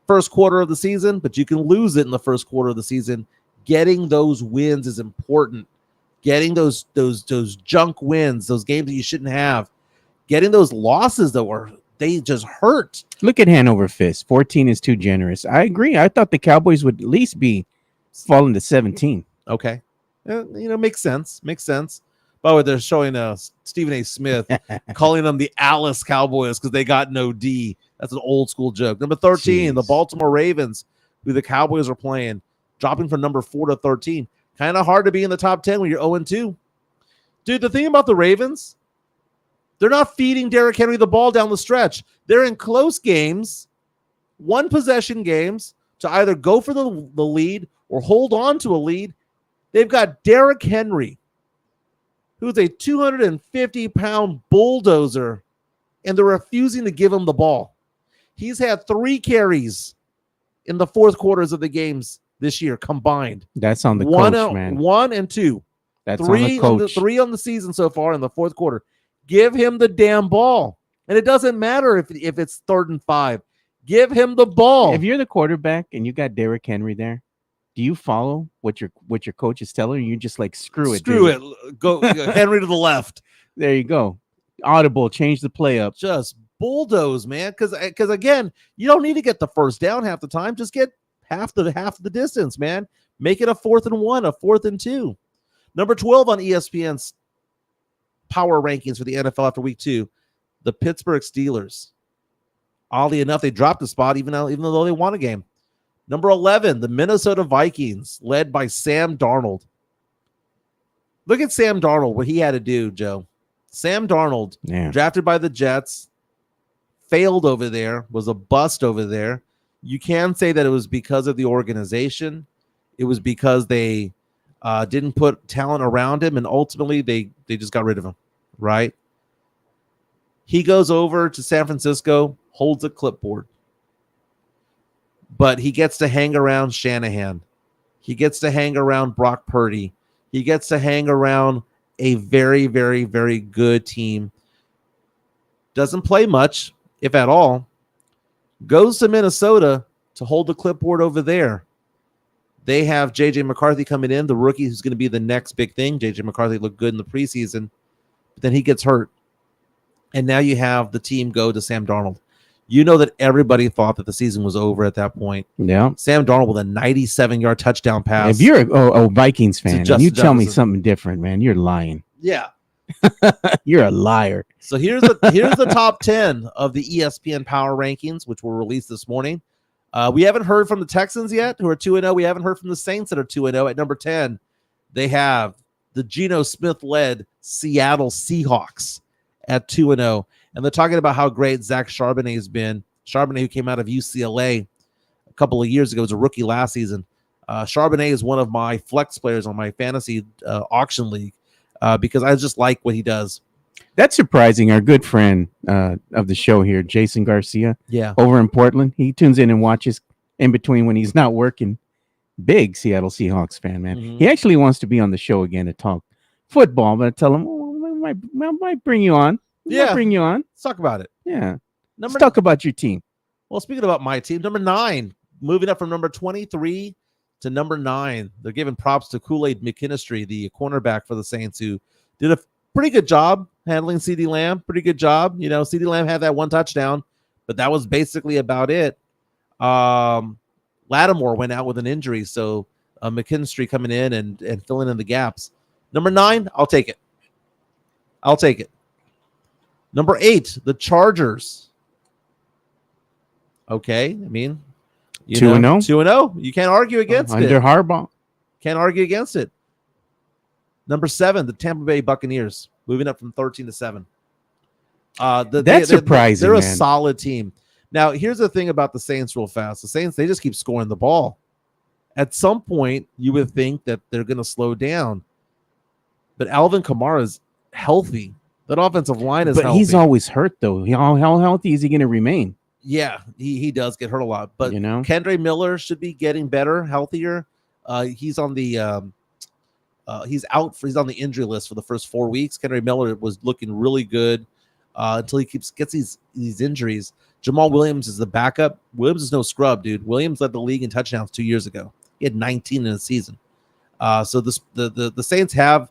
first quarter of the season, but you can lose it in the first quarter of the season. Getting those wins is important. Getting those junk wins, those games that you shouldn't have, getting those losses they just hurt. Look at Hanover Fist. 14 is too generous. I agree. I thought the Cowboys would at least be falling to 17. Okay. Makes sense. By the way, they're showing Stephen A. Smith calling them the Alice Cowboys because they got no D. That's an old school joke. Number 13, the Baltimore Ravens, who the Cowboys are playing, dropping from number 4 to 13. Kind of hard to be in the top 10 when you're 0-2. Dude, the thing about the Ravens, they're not feeding Derrick Henry the ball down the stretch. They're in close games, one possession games, to either go for the lead or hold on to a lead. They've got Derrick Henry, who's a 250-pound bulldozer, and they're refusing to give him the ball. He's had 3 carries in the fourth quarters of the games this year combined. That's on the coach, man. 1 and 2. That's 3 on the coach. 3 on the season so far in the fourth quarter. Give him the damn ball. And it doesn't matter if it's 3rd and 5. Give him the ball. If you're the quarterback and you got Derrick Henry there, do you follow what your coach is telling you? You just like screw it. Go Henry to the left. There you go. Audible, change the play up. Just bulldoze, man. Because again, you don't need to get the first down half the time. Just get half the distance, man. Make it a 4th and 1, a 4th and 2. Number 12 on ESPN's power rankings for the NFL after week 2, the Pittsburgh Steelers. Oddly enough, they dropped a spot even though they won a game. Number 11, the Minnesota Vikings, led by Sam Darnold. Look at Sam Darnold, what he had to do, Joe. Sam Darnold, drafted by the Jets, failed over there, was a bust over there. You can say that it was because of the organization. It was because they didn't put talent around him, and ultimately they just got rid of him, right? He goes over to San Francisco, holds a clipboard, but he gets to hang around Shanahan. He gets to hang around Brock Purdy. He gets to hang around a very, very, very good team. Doesn't play much, if at all. Goes to Minnesota to hold the clipboard over there. They have J.J. McCarthy coming in, the rookie who's going to be the next big thing. J.J. McCarthy looked good in the preseason, but then he gets hurt. And now you have the team go to Sam Darnold. You know that everybody thought that the season was over at that point. Yeah. Sam Darnold with a 97-yard touchdown pass. If you're a Vikings fan and you tell me something different, man, you're lying. Yeah. You're a liar. So here's the top 10 of the ESPN Power Rankings, which were released this morning. We haven't heard from the Texans yet, who are 2-0. We haven't heard from the Saints that are 2-0. At number 10, they have the Geno Smith-led Seattle Seahawks at 2-0. And they're talking about how great Zach Charbonnet has been. Charbonnet, who came out of UCLA a couple of years ago, was a rookie last season. Charbonnet is one of my flex players on my fantasy auction league because I just like what he does. That's surprising. Our good friend of the show here, Jason Garcia, over in Portland, he tunes in and watches in between when he's not working. Big Seattle Seahawks fan, man. Mm-hmm. He actually wants to be on the show again to talk football, but I tell him, I might bring you on. Bring you on. Let's talk about it. Yeah. Let's talk about your team. Well, speaking about my team, number 9, moving up from number 23 to number 9. They're giving props to Kool-Aid McKinstry, the cornerback for the Saints, who did a pretty good job handling CeeDee Lamb. Pretty good job. You know, CeeDee Lamb had that one touchdown, but that was basically about it. Lattimore went out with an injury, so McKinstry coming in and filling in the gaps. Number 9, I'll take it. Number 8, the Chargers. Okay, I mean, 2-0. 2-0. You can't argue against it. Under Harbaugh. Can't argue against it. Number 7, the Tampa Bay Buccaneers, moving up from 13 to 7. That's surprising. They're a solid team. Now, here's the thing about the Saints real fast. The Saints, they just keep scoring the ball. At some point, you would think that they're going to slow down. But Alvin Kamara is healthy. That offensive line is healthy. But he's always hurt, though. How healthy is he going to remain? Yeah, he does get hurt a lot. But Kendre Miller should be getting better, healthier. He's on the he's on the injury list for the first 4 weeks. Kendre Miller was looking really good until he gets these injuries. Jamal Williams is the backup. Williams is no scrub, dude. Williams led the league in touchdowns 2 years ago. He had 19 in a season. So the Saints have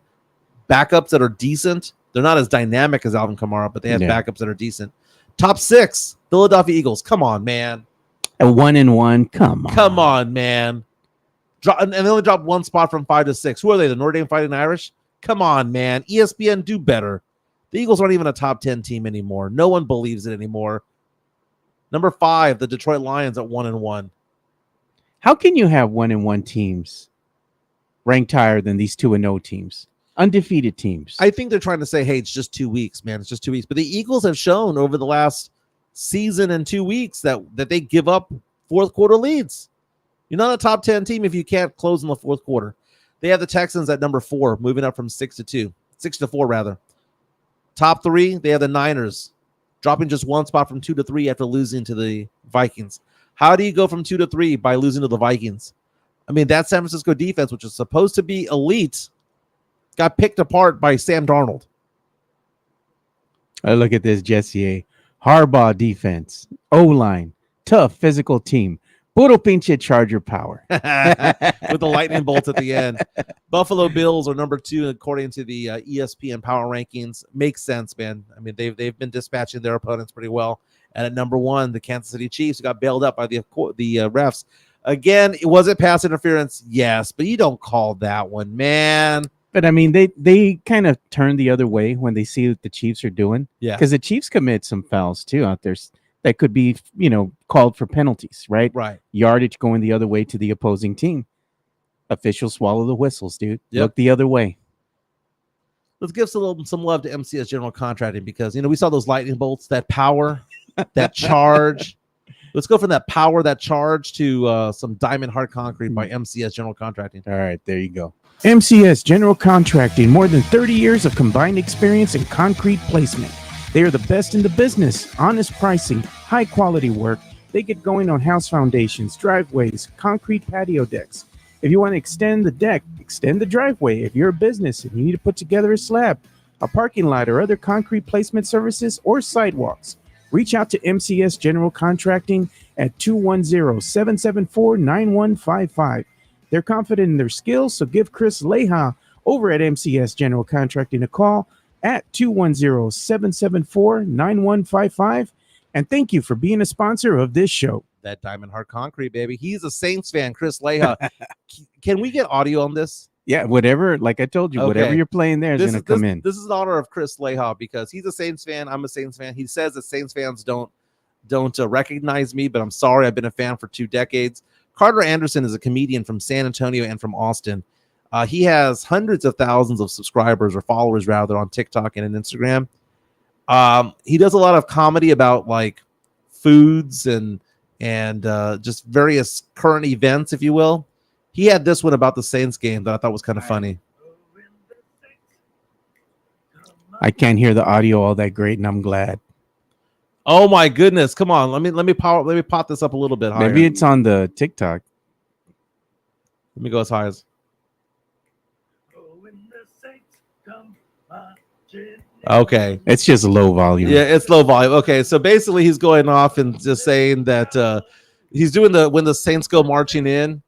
backups that are decent. They're not as dynamic as Alvin Kamara, but they have backups that are decent. Top 6, Philadelphia Eagles. Come on, man. A 1-1. Come on, man. And they only dropped one spot from 5 to 6. Who are they? The Notre Dame Fighting Irish? Come on, man. ESPN, do better. The Eagles aren't even a top 10 team anymore. No one believes it anymore. Number 5, the Detroit Lions at 1-1. How can you have 1-1 teams ranked higher than these 2-0 teams? Undefeated teams. I think they're trying to say, hey, it's just 2 weeks, man. It's just 2 weeks. But the Eagles have shown over the last season and 2 weeks that they give up fourth quarter leads. You're not a top 10 team if you can't close in the fourth quarter. They have the Texans at number 4, moving up from 6 to 4 rather. Top 3, they have the Niners, dropping just one spot from 2 to 3 after losing to the Vikings. How do you go from 2 to 3 by losing to the Vikings? I mean, that San Francisco defense, which is supposed to be elite, got picked apart by Sam Darnold. Look at this, Jesse. Harbaugh defense, O-line, tough physical team. Puro pinche Charger power. With the lightning bolts at the end. Buffalo Bills are number 2 according to the ESPN power rankings. Makes sense, man. I mean, they've been dispatching their opponents pretty well. And at number 1, the Kansas City Chiefs got bailed up by the refs. Again, was it pass interference? Yes, but you don't call that one, man. But I mean, they kind of turn the other way when they see what the Chiefs are doing. Yeah, because the Chiefs commit some fouls too out there that could be, called for penalties, right? Right. Yardage going the other way to the opposing team. Officials swallow the whistles, dude. Yep. Look the other way. Let's give some love to MCS General Contracting because, we saw those lightning bolts, that power, that charge. Let's go from that power, that charge to some diamond hard concrete by MCS General Contracting. All right, there you go. MCS General Contracting, more than 30 years of combined experience in concrete placement. They are the best in the business. Honest pricing, high quality work. They get going on house foundations, driveways, concrete patio decks. If you want to extend the deck, extend the driveway. If you're a business and you need to put together a slab, a parking lot, or other concrete placement services or sidewalks, reach out to MCS General Contracting at 210-774-9155. They're confident in their skills, so give Chris Leha over at MCS General Contracting a call at 210-774-9155. And thank you for being a sponsor of this show. That diamond hard concrete, baby. He's a Saints fan, Chris Leha. Can we get audio on this? Yeah, whatever. Like I told you, whatever you're playing there is going to come in. This is in honor of Chris Leha because he's a Saints fan. I'm a Saints fan. He says that Saints fans don't recognize me, but I'm sorry. I've been a fan for 2 decades. Carter Anderson is a comedian from San Antonio and from Austin. He has hundreds of thousands of subscribers or followers rather on TikTok and on Instagram. He does a lot of comedy about like foods and just various current events, if you will. He had this one about the Saints game that I thought was kind of funny. I can't hear the audio all that great, and I'm glad. Oh my goodness! Come on, let me pop this up a little bit higher. Maybe it's on the TikTok. Let me go as high as. Okay, it's just low volume. Yeah, it's low volume. Okay, so basically he's going off and just saying that he's doing when the Saints go marching in,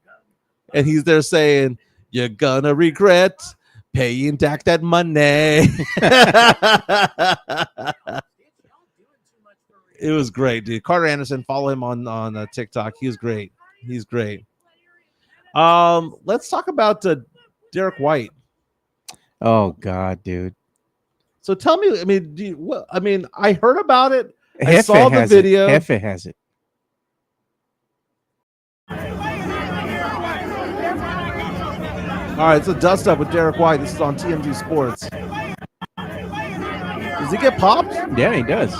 and he's there saying, "You're gonna regret paying Dak that money." It was great, dude. Carter Anderson, follow him on TikTok. He's great. He's great. Let's talk about Derek White. Oh God, dude. So tell me, I mean, I heard about it. I saw the video. Jefe has it. All right, so dust up with Derek White. This is on TMZ Sports. Does he get popped? Yeah, he does.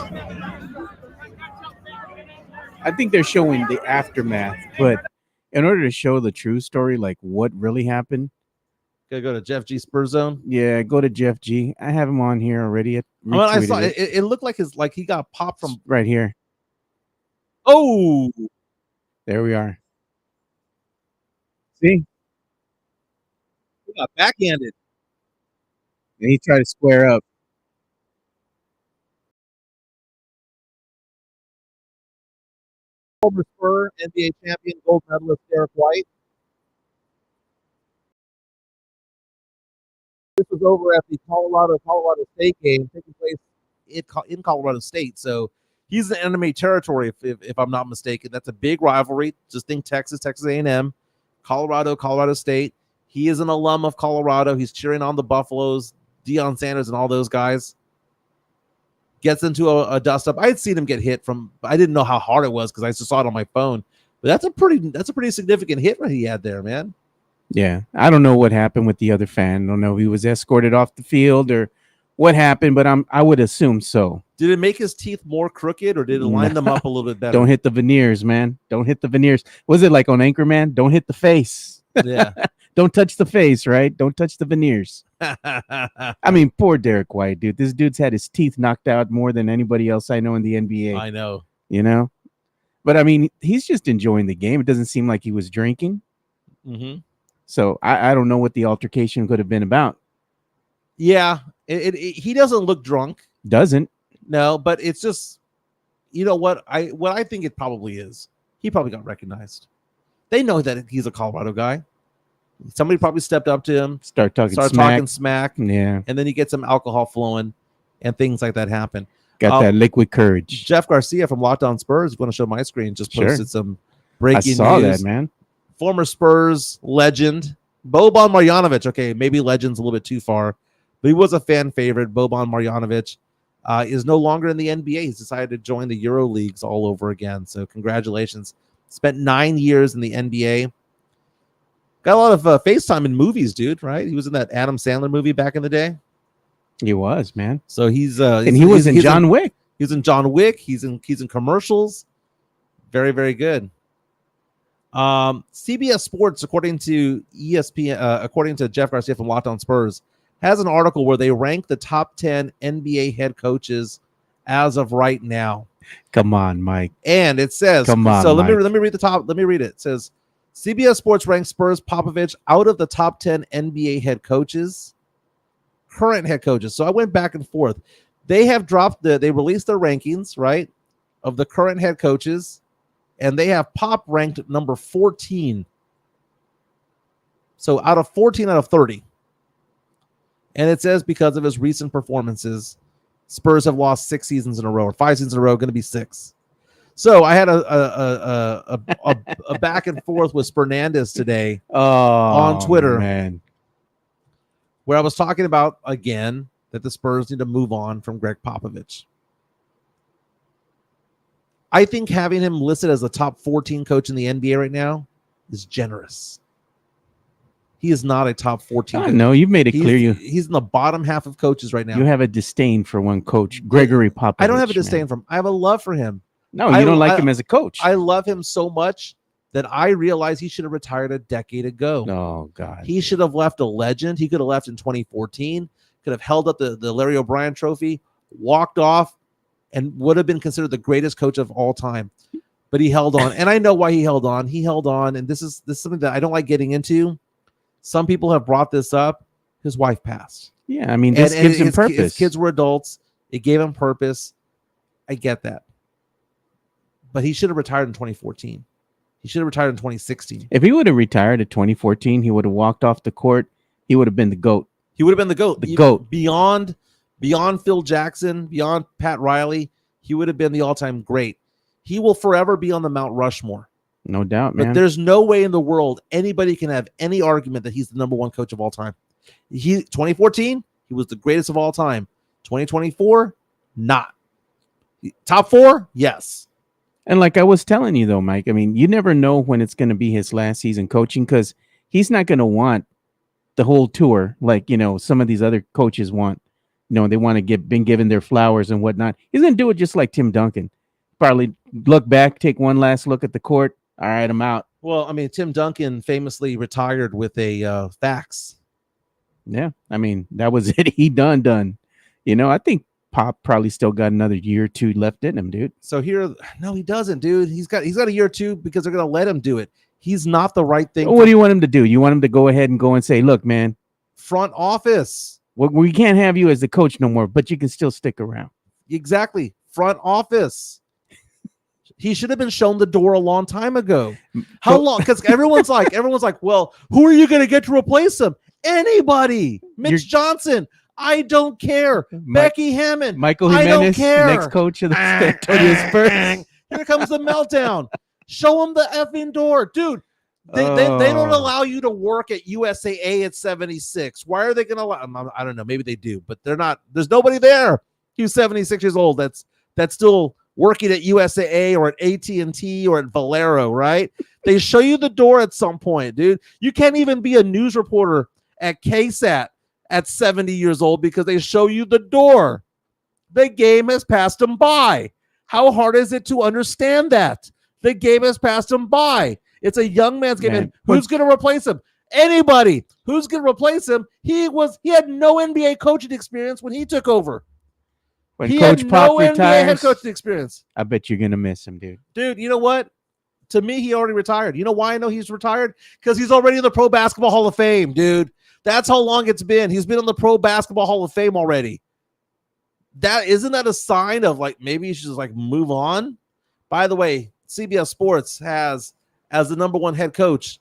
I think they're showing the aftermath, but in order to show the true story, like what really happened, gotta go to Jeff G Spur Zone. Yeah, go to Jeff G. I have him on here already. I saw it. It looked like he got popped from right here. Oh, there we are. See, he got backhanded, and he tried to square up. Former Spur, NBA champion, gold medalist Derek White. This was over at the Colorado State game taking place in Colorado State. So he's in enemy territory, if I'm not mistaken. That's a big rivalry. Just think Texas A&M, Colorado State. He is an alum of Colorado. He's cheering on the Buffaloes, Deion Sanders, and all those guys. Gets into a dust up. I had seen him get hit from. I didn't know how hard it was because I just saw it on my phone. But that's a pretty significant hit that he had there, man. Yeah, I don't know what happened with the other fan. I don't know if he was escorted off the field or what happened, but I would assume so. Did it make his teeth more crooked, or did it line them up a little bit better? Don't hit the veneers, man. Don't hit the veneers. Was it like on Anchorman? Don't hit the face. Yeah. Don't touch the face, right? Don't touch the veneers. I mean, poor Derek White, dude. This dude's had his teeth knocked out more than anybody else I know in the NBA. I know. You know? But, I mean, he's just enjoying the game. It doesn't seem like he was drinking. Mm-hmm. So I don't know what the altercation could have been about. Yeah. He doesn't look drunk. Doesn't. No, but it's just, you know what I think it probably is. He probably got recognized. They know that he's a Colorado guy. Somebody probably stepped up to him, start talking smack. Yeah. And then you get some alcohol flowing and things like that happen. Got that liquid courage. Jeff Garcia from Locked On Spurs is going to show my screen. Just posted some breaking news. I saw that, man. Former Spurs legend, Boban Marjanovic. Okay, maybe legend's a little bit too far, but he was a fan favorite. Boban Marjanovic is no longer in the NBA. He's decided to join the Euro Leagues all over again. So congratulations. Spent 9 years in the NBA. Got a lot of face time in movies, dude, right? He was in that Adam Sandler movie back in the day. He was, man. So he's and he was in John Wick. He was in John Wick. He's in commercials. Very, very good. CBS Sports, according to ESPN, according to Jeff Garcia from Locked On Spurs, has an article where they rank the top 10 NBA head coaches as of right now. Come on, Mike. And it says, Come on, so Mike. let me read the top. Let me read it. It says, CBS Sports ranks Spurs Popovich out of the top 10 NBA head coaches, current head coaches. So I went back and forth. They have they released their rankings, right, of the current head coaches, and they have Pop ranked number 14. So out of 14 out of 30. And it says because of his recent performances, Spurs have lost 6 seasons in a row, or 5 seasons in a row, going to be 6. So I had a back and forth with Spernandez today on Twitter, man, where I was talking about again that the Spurs need to move on from Greg Popovich. I think having him listed as the top 14 coach in the NBA right now is generous. He is not a top 14. No, you've made it clear. He's in the bottom half of coaches right now. You have a disdain for one coach, Gregory Popovich. I don't have a disdain for him. I have a love for him. No, you don't like him as a coach. I love him so much that I realize he should have retired a decade ago. Oh, God. He should have left a legend. He could have left in 2014, could have held up the Larry O'Brien trophy, walked off, and would have been considered the greatest coach of all time. But he held on. And I know why he held on. He held on. And this is something that I don't like getting into. Some people have brought this up. His wife passed. Yeah, I mean, this gives him purpose. His kids were adults. It gave him purpose. I get that. But he should have retired in 2014. He should have retired in 2016. If he would have retired at 2014, he would have walked off the court. He would have been the GOAT. He would have been the GOAT. The GOAT. Beyond Phil Jackson, beyond Pat Riley, he would have been the all-time great. He will forever be on the Mount Rushmore. No doubt, man. But there's no way in the world anybody can have any argument that he's the number one coach of all time. 2014, he was the greatest of all time. 2024, not. Top 4, yes. And like I was telling you, though, Mike, I mean, you never know when it's going to be his last season coaching because he's not going to want the whole tour like, some of these other coaches want. They want to been given their flowers and whatnot. He's going to do it just like Tim Duncan. Probably look back, take one last look at the court. All right, I'm out. Well, I mean, Tim Duncan famously retired with a fax. Yeah, I mean, that was it. He done. I think Pop probably still got another year or two left in him, dude. So no, he doesn't, dude. He's got a year or two because they're gonna let him do it. He's not the right thing. What do you want him to do? You want him to go ahead and go and say, look, man, front office. We can't have you as the coach no more, but you can still stick around. Exactly. Front office. He should have been shown the door a long time ago. How long? Because everyone's like, well, who are you going to get to replace him? Anybody. Mitch Johnson. I don't care. Becky Hammond. Michael Jimenez, I don't care. Next coach of the San Antonio Spurs. Here comes the meltdown. Show him the effing door. Dude, they don't allow you to work at USAA at 76. Why are they going to allow? I don't know. Maybe they do, but they're not. There's nobody there who's 76 years old that's still working at USAA or at AT&T or at Valero, right? They show you the door at some point, dude. You can't even be a news reporter at KSAT at 70 years old because they show you the door. The game has passed them by. How hard is it to understand that? The game has passed him by. It's a young man's game. And who's going to replace him? Anybody. Who's going to replace him? He had no NBA coaching experience when he took over. When Coach Pop retires, NBA head coaching experience. I bet you're going to miss him, dude. Dude, you know what? To me, he already retired. You know why I know he's retired? Because he's already in the Pro Basketball Hall of Fame, dude. That's how long it's been. He's been in the Pro Basketball Hall of Fame already. Isn't that a sign of like maybe you should just like move on? By the way, CBS Sports has as the number 1 head coach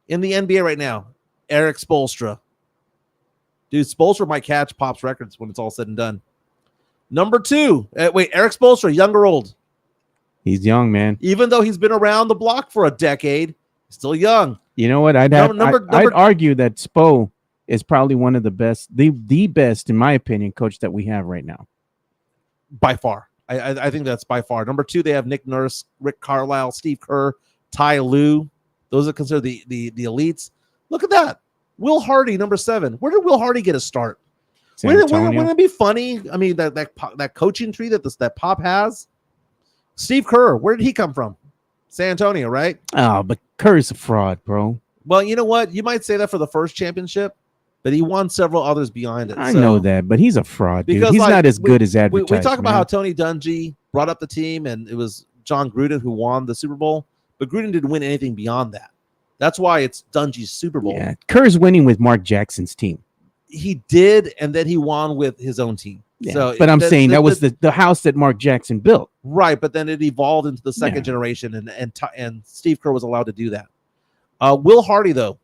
in the NBA right now, Eric Spoelstra. Dude, Spoelstra might catch Pop's records when it's all said and done. Number 2, Eric Spoelstra, young or old? He's young, man. Even though he's been around the block for a decade, still young. You know what? I'd argue that Spo is probably one of the best, the best, in my opinion, coach that we have right now. By far. I think that's by far. Number 2, they have Nick Nurse, Rick Carlisle, Steve Kerr, Ty Lue. Those are considered the elites. Look at that. Will Hardy, number 7. Where did Will Hardy get a start? Wouldn't it be funny? I mean, that coaching tree that Pop has. Steve Kerr, where did he come from? San Antonio, right? Oh, but Kerr's a fraud, bro. Well, you know what? You might say that for the first championship, but he won several others behind it. I know that, but he's a fraud, dude. He's not as good as advertised. We talk about how Tony Dungy brought up the team, and it was John Gruden who won the Super Bowl, but Gruden didn't win anything beyond that. That's why it's Dungy's Super Bowl. Yeah, Kerr's winning with Mark Jackson's team. He did, and then he won with his own team. Yeah, so, but I'm saying that was the house that Mark Jackson built. Right, but then it evolved into the second generation, and Steve Kerr was allowed to do that. Will Hardy, though,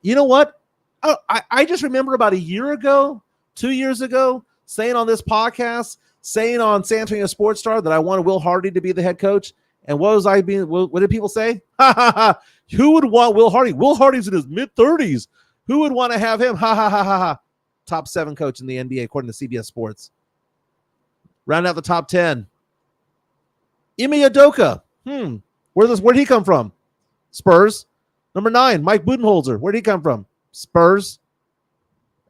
you know what? I just remember about a year ago, 2 years ago, saying on this podcast, saying on San Antonio Sports Star that I wanted Will Hardy to be the head coach. And what did people say? Ha, ha, ha. Who would want Will Hardy? Will Hardy's in his mid-30s. Who would want to have him? Ha, ha, ha, ha, ha. Top 7 coach in the NBA, according to CBS Sports. Round out the top 10. Ime Udoka. Where'd he come from? Spurs. Number 9, Mike Budenholzer. Where'd he come from? Spurs.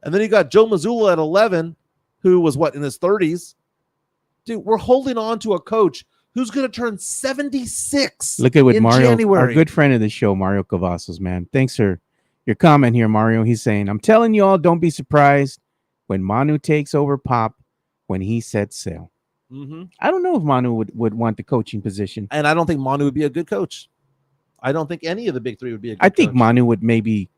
And then you got Joe Mazzulla at 11, who was in his 30s. Dude, we're holding on to a coach who's going to turn 76. Look at what Mario, January. Our good friend of the show, Mario Cavazos, man. Thanks for your comment here, Mario. He's saying, I'm telling you all, don't be surprised when Manu takes over Pop when he sets sail. Mm-hmm. I don't know if Manu would want the coaching position. And I don't think Manu would be a good coach. I don't think any of the big 3 would be a good coach. I think Manu would maybe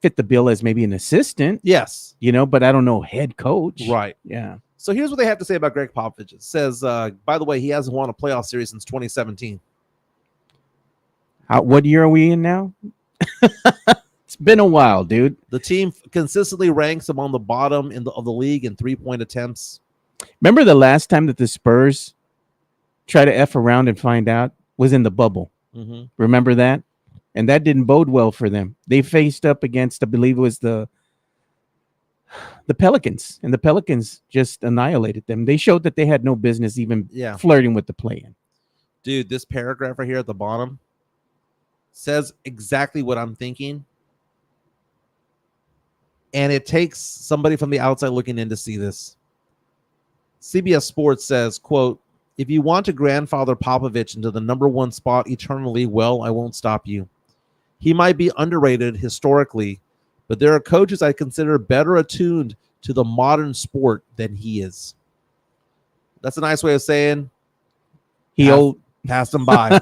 fit the bill as maybe an assistant. Yes. But I don't know, head coach. Right. Yeah. So here's what they have to say about Greg Popovich. It says, by the way, he hasn't won a playoff series since 2017. What year are we in now? It's been a while, dude. The team consistently ranks among the bottom of the league in 3-point attempts. Remember the last time that the Spurs tried to F around and find out was in the bubble. Mm-hmm. Remember that? And that didn't bode well for them. They faced up against, I believe it was the Pelicans, and the Pelicans just annihilated them. They showed that they had no business even flirting with the play-in. Dude, this paragraph right here at the bottom says exactly what I'm thinking. And it takes somebody from the outside looking in to see this. CBS Sports says, quote, "If you want to grandfather Popovich into the number one spot eternally, well, I won't stop you. He might be underrated historically, but there are coaches I consider better attuned to the modern sport than he is." That's a nice way of saying passed him by.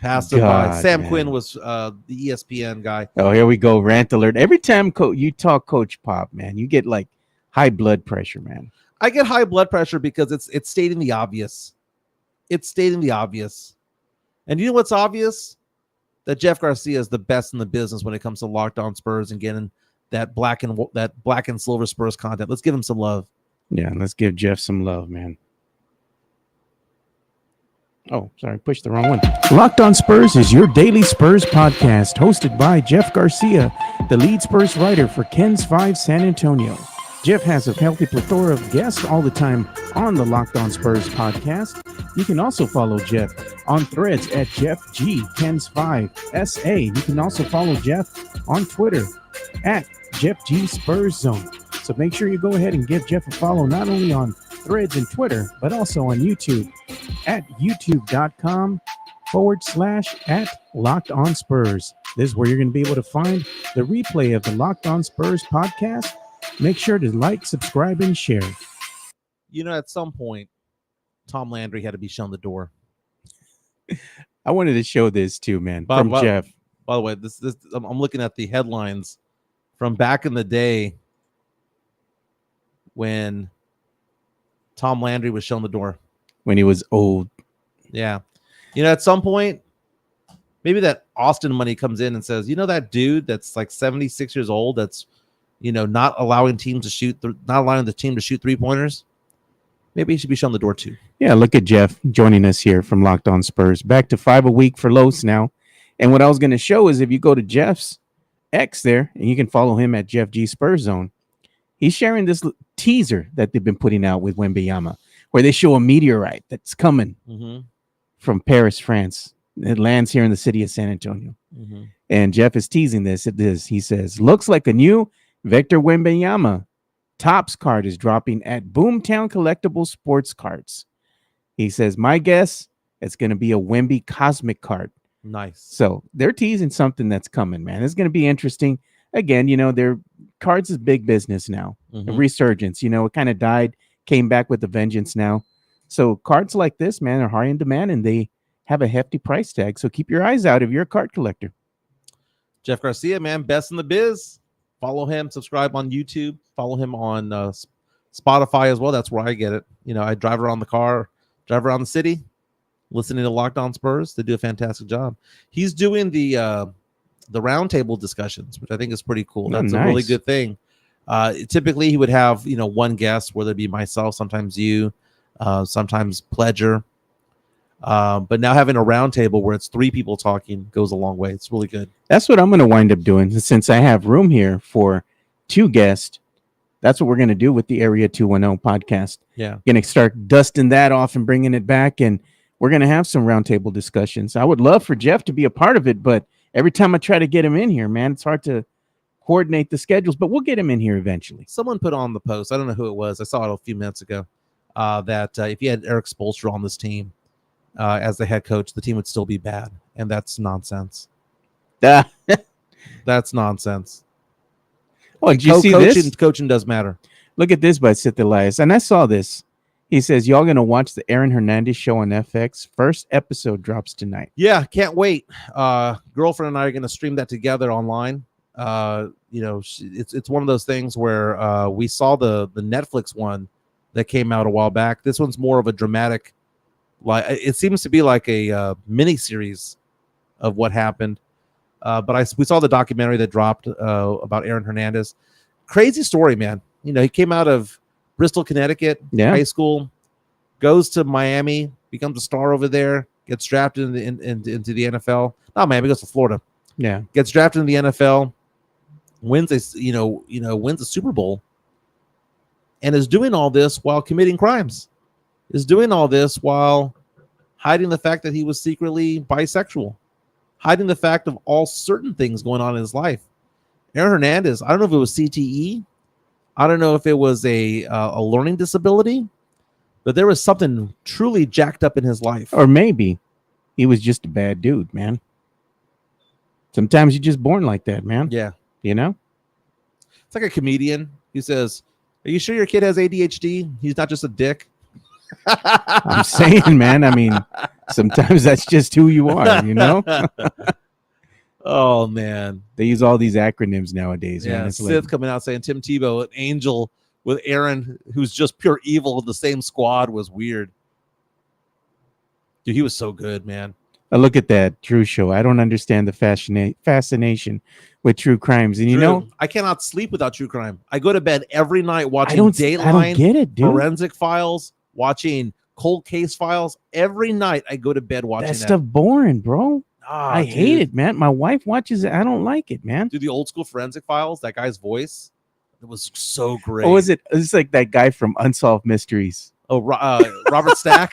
Passed him by. Sam Quinn was the ESPN guy. Oh, here we go. Rant alert. Every time you talk Coach Pop, man, you get like high blood pressure, man. I get high blood pressure because it's stating the obvious. It's stating the obvious. And you know what's obvious? That Jeff Garcia is the best in the business when it comes to Locked On Spurs and getting that black and silver Spurs content. Let's give him some love. Yeah, let's give Jeff some love, man. Oh, sorry, pushed the wrong one. Locked On Spurs is your daily Spurs podcast, hosted by Jeff Garcia, the lead Spurs writer for Ken's 5 San Antonio. Jeff has a healthy plethora of guests all the time on the Locked On Spurs podcast. You can also follow Jeff on threads at Jeff G Ken's 5 SA. You can also follow Jeff on Twitter at Jeff G Spurs Zone. So make sure you go ahead and give Jeff a follow, not only on threads and Twitter, but also on YouTube at youtube.com/@Locked On Spurs. This is where you're going to be able to find the replay of the Locked On Spurs podcast. Make sure to like, subscribe, and share. You know, at some point, Tom Landry had to be shown the door. I wanted to show this too, man, from Jeff. By the way, this I'm looking at the headlines from back in the day when Tom Landry was shown the door. When he was old. Yeah. You know, at some point, maybe that Austin money comes in and says, you know, that dude that's like 76 years old that's, you know, not allowing the team to shoot 3-pointers. Maybe he should be shown the door too. Yeah, look at Jeff joining us here from Locked On Spurs. Back to 5 a week for Los now. And what I was going to show is if you go to Jeff's X there, and you can follow him at Jeff G Spurs Zone, he's sharing this teaser that they've been putting out with Wembanyama, where they show a meteorite that's coming from Paris, France. It lands here in the city of San Antonio. And Jeff is teasing this. He says, looks like a new Victor Wembanyama Topps card is dropping at Boomtown Collectible Sports Cards. He says, my guess, it's going to be a Wemby Cosmic card. Nice. So they're teasing something that's coming, man. It's going to be interesting. Again, you know, their cards is big business now. A resurgence, you know, it kind of died, came back with a vengeance now. So cards like this, man, are high in demand and they have a hefty price tag. So keep your eyes out if you're a card collector. Jeff Garcia, man, best in the biz. Follow him, subscribe on YouTube, follow him on Spotify as well. That's where I get it. You know, I drive around the car, drive around the city, listening to Locked On Spurs. They do a fantastic job. He's doing the roundtable discussions, which I think is pretty cool. That's a really good thing. Typically, he would have, you know, one guest, whether it be myself, sometimes you, sometimes Pledger. But now having a roundtable where it's 3 people talking goes a long way. It's really good. That's what I'm going to wind up doing. Since I have room here for 2 guests, that's what we're going to do with the Area 210 podcast. Yeah. Going to start dusting that off and bringing it back. And we're going to have some roundtable discussions. I would love for Jeff to be a part of it, but every time I try to get him in here, man, it's hard to coordinate the schedules, but we'll get him in here eventually. Someone put on the post, I don't know who it was, I saw it a few minutes ago, that if you had Eric Spoelstra on this team as the head coach, the team would still be bad. And that's nonsense. That's nonsense. Oh, did you see this? Coaching does matter. Look at this by Sith Elias. And I saw this. He says, y'all going to watch the Aaron Hernandez show on FX. First episode drops tonight. Yeah, can't wait. Girlfriend and I are going to stream that together online. You know, it's one of those things where we saw the Netflix one that came out a while back. This one's more of a dramatic, like it seems to be like a mini series of what happened. But we saw the documentary that dropped about Aaron Hernandez. Crazy story, man. You know, he came out of Bristol, Connecticut, high school, goes to Miami, becomes a star over there, gets drafted into the NFL. Not Miami, goes to Florida. Yeah. Gets drafted in the NFL, wins a wins a Super Bowl, and is doing all this while committing crimes. Is doing all this while hiding the fact that he was secretly bisexual, hiding the fact of all certain things going on in his life. Aaron Hernandez, I don't know if it was CTE, I don't know if it was a learning disability, but there was something truly jacked up in his life. Or maybe he was just a bad dude, man. Sometimes you're just born like that, man. Yeah. You know? It's like a comedian who says, "Are you sure your kid has ADHD? He's not just a dick." I'm saying, man, I mean, sometimes that's just who you are, you know? Oh, man. They use all these acronyms nowadays. Yeah, man. Sith like, coming out saying Tim Tebow, an angel with Aaron, who's just pure evil in the same squad, was weird. Dude, he was so good, man. Look at that True Show. I don't understand the fascination with true crimes. And you know, I cannot sleep without true crime. I go to bed every night watching Dateline, I don't get it, dude. Forensic Files, watching Cold Case Files. Every night I go to bed watching that. Stuff boring, bro. I hate it, man. My wife watches it. I don't like it, man. Dude, the old school Forensic Files, that guy's voice, it was so great. Oh, is it? It's like that guy from Unsolved Mysteries. Oh, Robert Stack.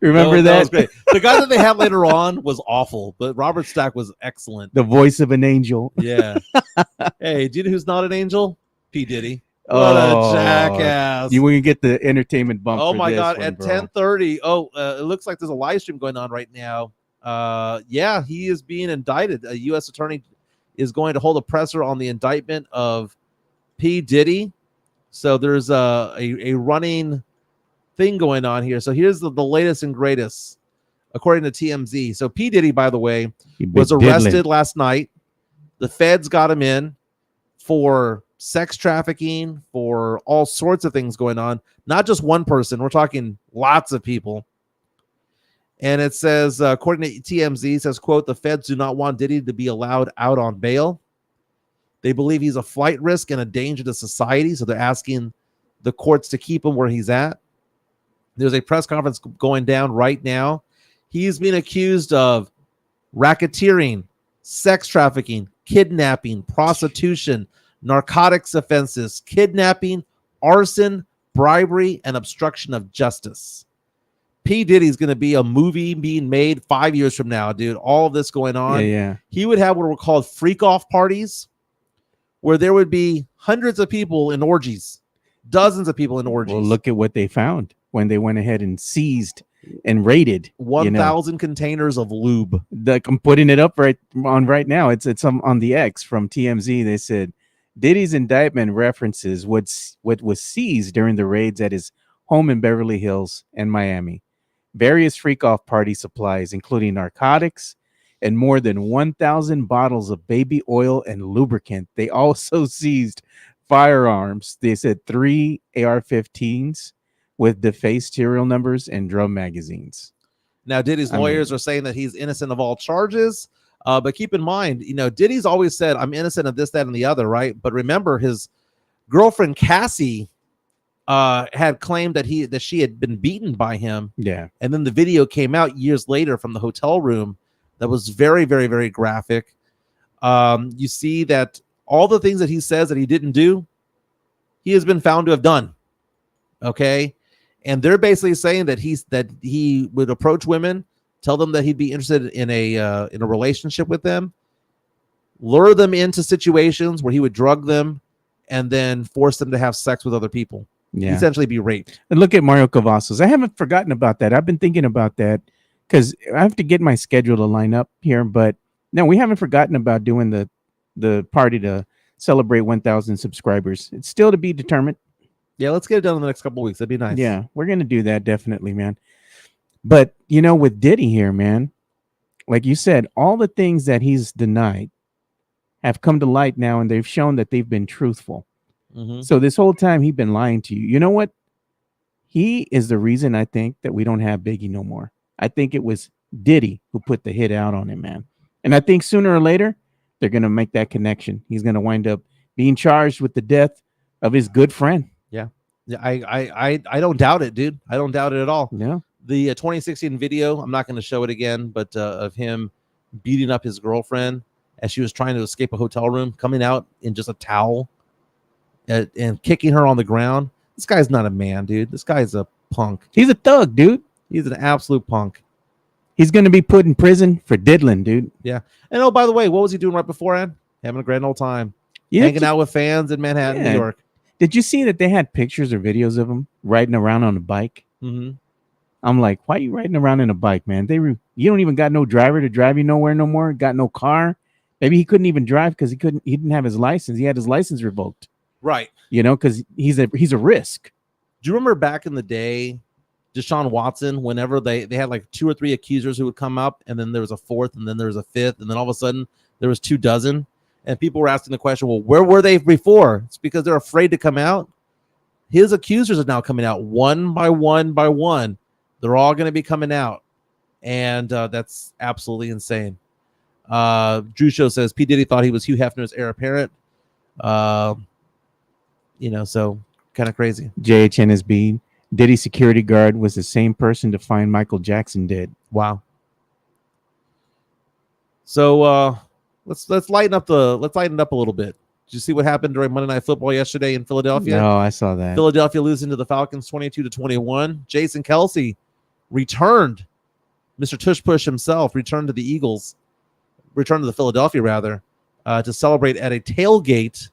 Remember that? Was great. The guy that they had later on was awful, but Robert Stack was excellent. The voice of an angel. Yeah. Hey, do you know who's not an angel? P. Diddy. What a jackass. You wouldn't get the entertainment bump. Oh my God. At 10:30. Oh, it looks like there's a live stream going on right now. Yeah, he is being indicted. A U.S. attorney is going to hold a presser on the indictment of P. Diddy. So there's a running thing going on here. So here's the latest and greatest, according to TMZ. So P. Diddy, by the way, was arrested last night. The feds got him in for sex trafficking, for all sorts of things going on. Not just one person. We're talking lots of people. And it says, according to TMZ, it says, quote, "The feds do not want Diddy to be allowed out on bail. They believe he's a flight risk and a danger to society. So they're asking the courts to keep him where he's at." There's a press conference going down right now. He's being accused of racketeering, sex trafficking, kidnapping, prostitution, narcotics offenses, kidnapping, arson, bribery, and obstruction of justice. P. Diddy's going to be a movie being made 5 years from now, dude. All of this going on. Yeah. He would have what were called freak-off parties, where there would be hundreds of people in orgies, dozens of people in orgies. Well, look at what they found when they went ahead and seized and raided 1,000 containers of lube. I'm putting it up right now. It's on the X from TMZ. They said Diddy's indictment references what was seized during the raids at his home in Beverly Hills and Miami. Various freak-off party supplies, including narcotics and more than 1,000 bottles of baby oil and lubricant. They also seized firearms. They said 3 AR-15s with defaced serial numbers and drum magazines. Now, Diddy's lawyers are saying that he's innocent of all charges. But keep in mind, Diddy's always said, "I'm innocent of this, that, and the other," right? But remember, his girlfriend Cassie had claimed that she had been beaten by him. Yeah. And then the video came out years later from the hotel room that was very, very, very graphic. You see that all the things that he says that he didn't do, he has been found to have done. Okay. And they're basically saying that he would approach women, tell them that he'd be interested in a relationship with them, lure them into situations where he would drug them, and then force them to have sex with other people. Yeah. Essentially be raped. And look at Mario Cavazos. I haven't forgotten about that. I've been thinking about that because I have to get my schedule to line up here. But no, we haven't forgotten about doing the party to celebrate 1,000 subscribers. It's still to be determined. Yeah, let's get it done in the next couple of weeks. That'd be nice. Yeah, we're going to do that definitely, man. But, with Diddy here, man, like you said, all the things that he's denied have come to light now, and they've shown that they've been truthful. Mm-hmm. So this whole time he's been lying to you. You know what? He is the reason I think that we don't have Biggie no more. I think it was Diddy who put the hit out on him, man. And I think sooner or later, they're going to make that connection. He's going to wind up being charged with the death of his good friend. Yeah, I don't doubt it, dude. I don't doubt it at all. Yeah. The 2016 video, I'm not going to show it again, but of him beating up his girlfriend, as she was trying to escape a hotel room, coming out in just a towel and kicking her on the ground. This guy's not a man, dude. This guy's a punk. He's a thug, dude. He's an absolute punk. He's going to be put in prison for diddling, dude. Yeah. And oh, by the way, what was he doing right beforehand? Having a grand old time. Hanging out with fans in Manhattan, New York. Did you see that they had pictures or videos of him riding around on a bike? Mm-hmm. I'm like, why are you riding around in a bike, man? You don't even got no driver to drive you nowhere no more. Got no car. Maybe he couldn't even drive because he didn't have his license. He had his license revoked. Right. Because he's a risk. Do you remember back in the day, Deshaun Watson, whenever they had like 2 or 3 accusers who would come up, and then there was a fourth, and then there was a fifth, and then all of a sudden there was 2 dozen, and people were asking the question, well, where were they before? It's because they're afraid to come out. His accusers are now coming out one by one by one. They're all going to be coming out, and that's absolutely insane. Drew Show says P. Diddy thought he was Hugh Hefner's heir apparent. So kind of crazy. JHNSB, Diddy security guard was the same person to find Michael Jackson dead. Wow. So let's lighten up a little bit. Did you see what happened during Monday Night Football yesterday in Philadelphia? No, I saw that. Philadelphia losing to the Falcons 22-21. Jason Kelce returned. Mr. Tush Push himself returned to the Eagles. Returned to the Philadelphia, rather, to celebrate at a tailgate.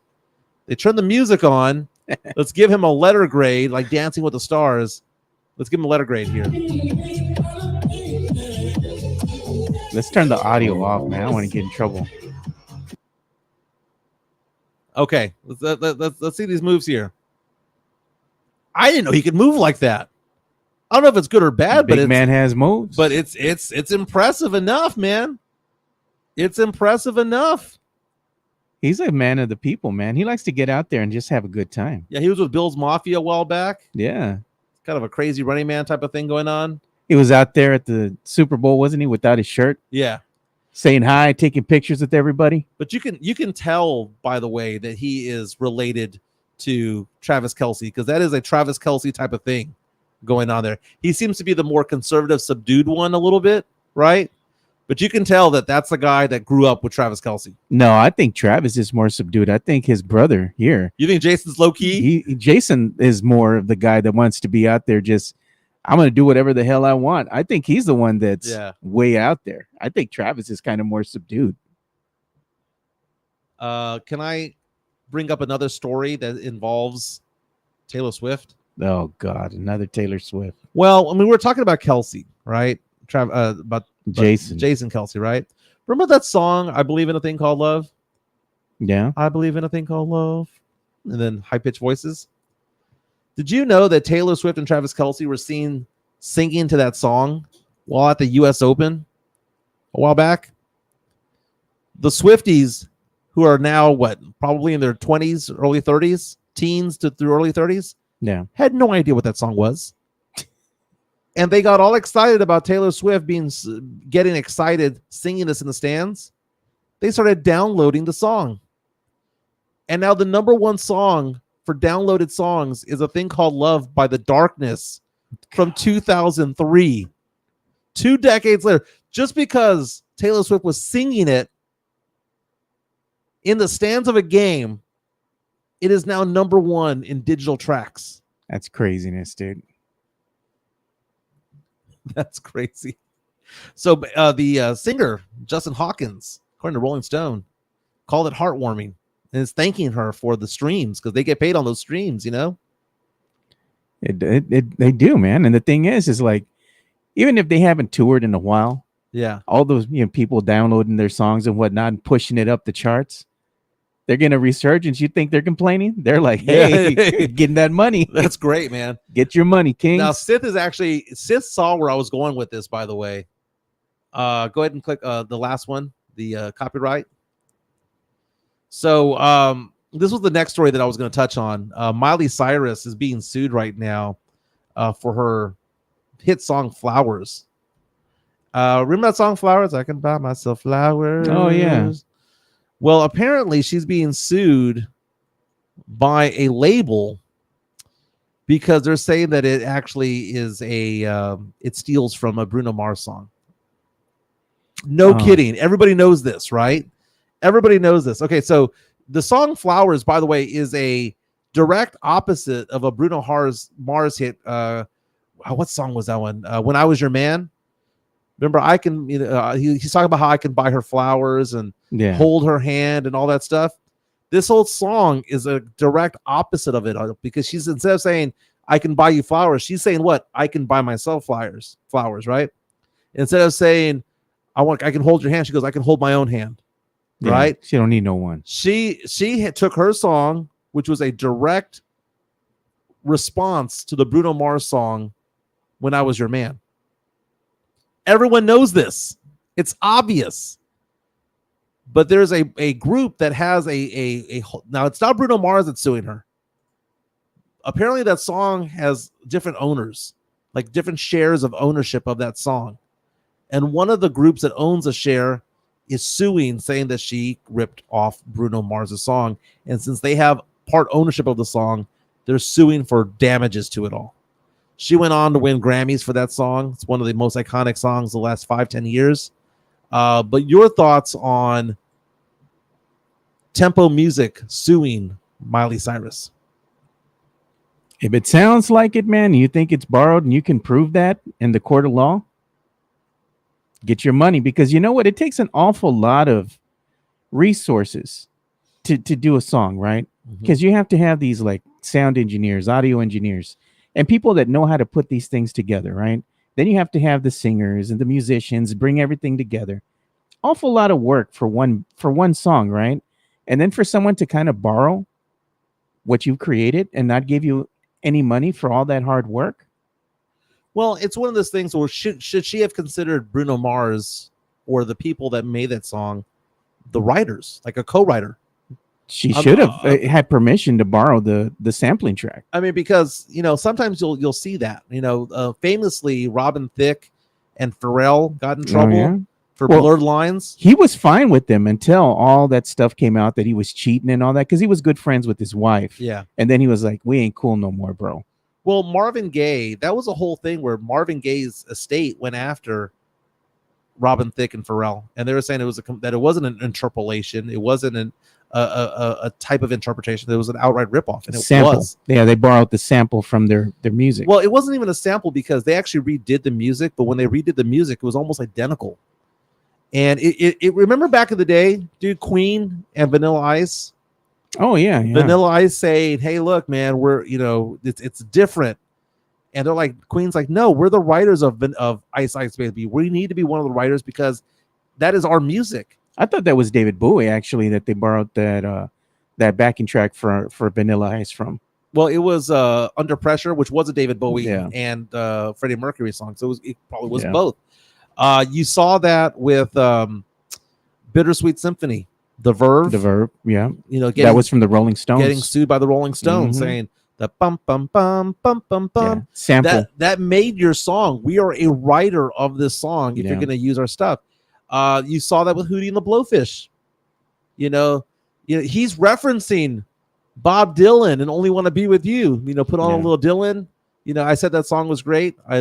They turned the music on. Let's give him a letter grade, like Dancing with the Stars. Let's give him a letter grade here. Let's turn the audio off, man. I don't want to get in trouble. Okay, let's see these moves here. I didn't know he could move like that. I don't know if it's good or bad, but man has moves. But it's impressive enough, man. It's impressive enough. He's a man of the people, man. He likes to get out there and just have a good time. Yeah, he was with Bill's Mafia a while back. Yeah. Kind of a crazy Running Man type of thing going on. He was out there at the Super Bowl, wasn't he, without his shirt? Yeah. Saying hi, taking pictures with everybody. But you can tell, by the way, that he is related to Travis Kelce, because that is a Travis Kelce type of thing going on there. He seems to be the more conservative, subdued one a little bit, right? But you can tell that that's the guy that grew up with Travis Kelce. No, I think Travis is more subdued. I think his brother here. You think Jason's low key? Jason is more of the guy that wants to be out there just, I'm going to do whatever the hell I want. I think he's the one that's way out there. I think Travis is kind of more subdued. Can I bring up another story that involves Taylor Swift? Oh, God, another Taylor Swift. Well, I mean, we're talking about Kelce, right? About Jason Kelce, right? Remember that song, I Believe in a Thing Called Love? Yeah. I believe in a thing called love. And then high-pitched voices. Did you know that Taylor Swift and Travis Kelce were seen singing to that song while at the U.S. Open a while back? The Swifties, who are now, probably in their 20s, early 30s, teens through early 30s, had no idea what that song was. And they got all excited about Taylor Swift getting excited, singing this in the stands. They started downloading the song. And now the number one song for downloaded songs is A Thing Called Love by The Darkness from 2003. 2 decades later, just because Taylor Swift was singing it in the stands of a game, it is now number one in digital tracks. That's craziness, dude. That's crazy. So the singer, Justin Hawkins, according to Rolling Stone, called it heartwarming and is thanking her for the streams because they get paid on those streams, you know? They do, man. And the thing is like, even if they haven't toured in a while, all those people downloading their songs and whatnot and pushing it up the charts, they're getting a resurgence. You think they're complaining? They're like, hey, getting that money. That's great, man. Get your money, King. Now, Sith saw where I was going with this, by the way. Go ahead and click the last one, the copyright. So this was the next story that I was going to touch on. Miley Cyrus is being sued right now for her hit song Flowers. Remember that song Flowers? I can buy myself flowers. Oh, yeah. Well, apparently she's being sued by a label because they're saying that it actually is it steals from a Bruno Mars song. No kidding. Everybody knows this, right? Everybody knows this. Okay, so the song "Flowers," by the way, is a direct opposite of a Bruno Mars hit. What song was that one? "When I Was Your Man." Remember, I can. He's talking about how I can buy her flowers and hold her hand and all that stuff. This whole song is a direct opposite of it because she's, instead of saying "I can buy you flowers," she's saying what? "I can buy myself flowers," right? Instead of saying I can hold your hand," she goes, "I can hold my own hand." Yeah, right? She don't need no one. She took her song, which was a direct response to the Bruno Mars song "When I Was Your Man." Everyone knows this. It's obvious. But there's a group that has a now it's not Bruno Mars that's suing her. Apparently that song has different owners, like different shares of ownership of that song. And one of the groups that owns a share is suing, saying that she ripped off Bruno Mars' song. And since they have part ownership of the song, they're suing for damages to it all. She went on to win Grammys for that song. It's one of the most iconic songs the last 5-10 years. But your thoughts on Tempo Music suing Miley Cyrus? If it sounds like it, man, you think it's borrowed and you can prove that in the court of law, get your money, because you know what? It takes an awful lot of resources to do a song, right? Because you have to have these like sound engineers, audio engineers, and people that know how to put these things together, right? Then you have to have the singers and the musicians bring everything together. Awful lot of work for one song, right? And then for someone to kind of borrow what you've created and not give you any money for all that hard work. Well, it's one of those things where should she have considered Bruno Mars or the people that made that song the writers, like a co-writer? She should have had permission to borrow the sampling track. I mean, because sometimes you'll see that. Famously, Robin Thicke and Pharrell got in trouble for blurred lines. He was fine with them until all that stuff came out that he was cheating and all that, because he was good friends with his wife. Yeah, and then he was like, "We ain't cool no more, bro." Well, Marvin Gaye, that was a whole thing where Marvin Gaye's estate went after Robin Thicke and Pharrell, and they were saying that it wasn't an interpolation, it wasn't a type of interpretation, it was an outright ripoff, and it was. Yeah, they borrowed the sample from their music. Well, it wasn't even a sample because they actually redid the music, but when they redid the music, it was almost identical. And it remember back in the day, dude, Queen and Vanilla Ice. Oh yeah. Vanilla Ice saying, "Hey, look, man, we're it's different," and they're like, Queen's like, "No, we're the writers of Ice Ice Baby. We need to be one of the writers because that is our music." I thought that was David Bowie actually that they borrowed that backing track for Vanilla Ice from. Well, it was Under Pressure, which was a David Bowie and Freddie Mercury song, so it probably was both. You saw that with Bittersweet Symphony. The Verve, yeah. That was from the Rolling Stones. Getting sued by the Rolling Stones, saying the bum bum bum bum bum bum sample that made your song. We are a writer of this song. If you're going to use our stuff, you saw that with Hootie and the Blowfish. He's referencing Bob Dylan and "Only Want to Be with You." Put on a little Dylan. I said that song was great. I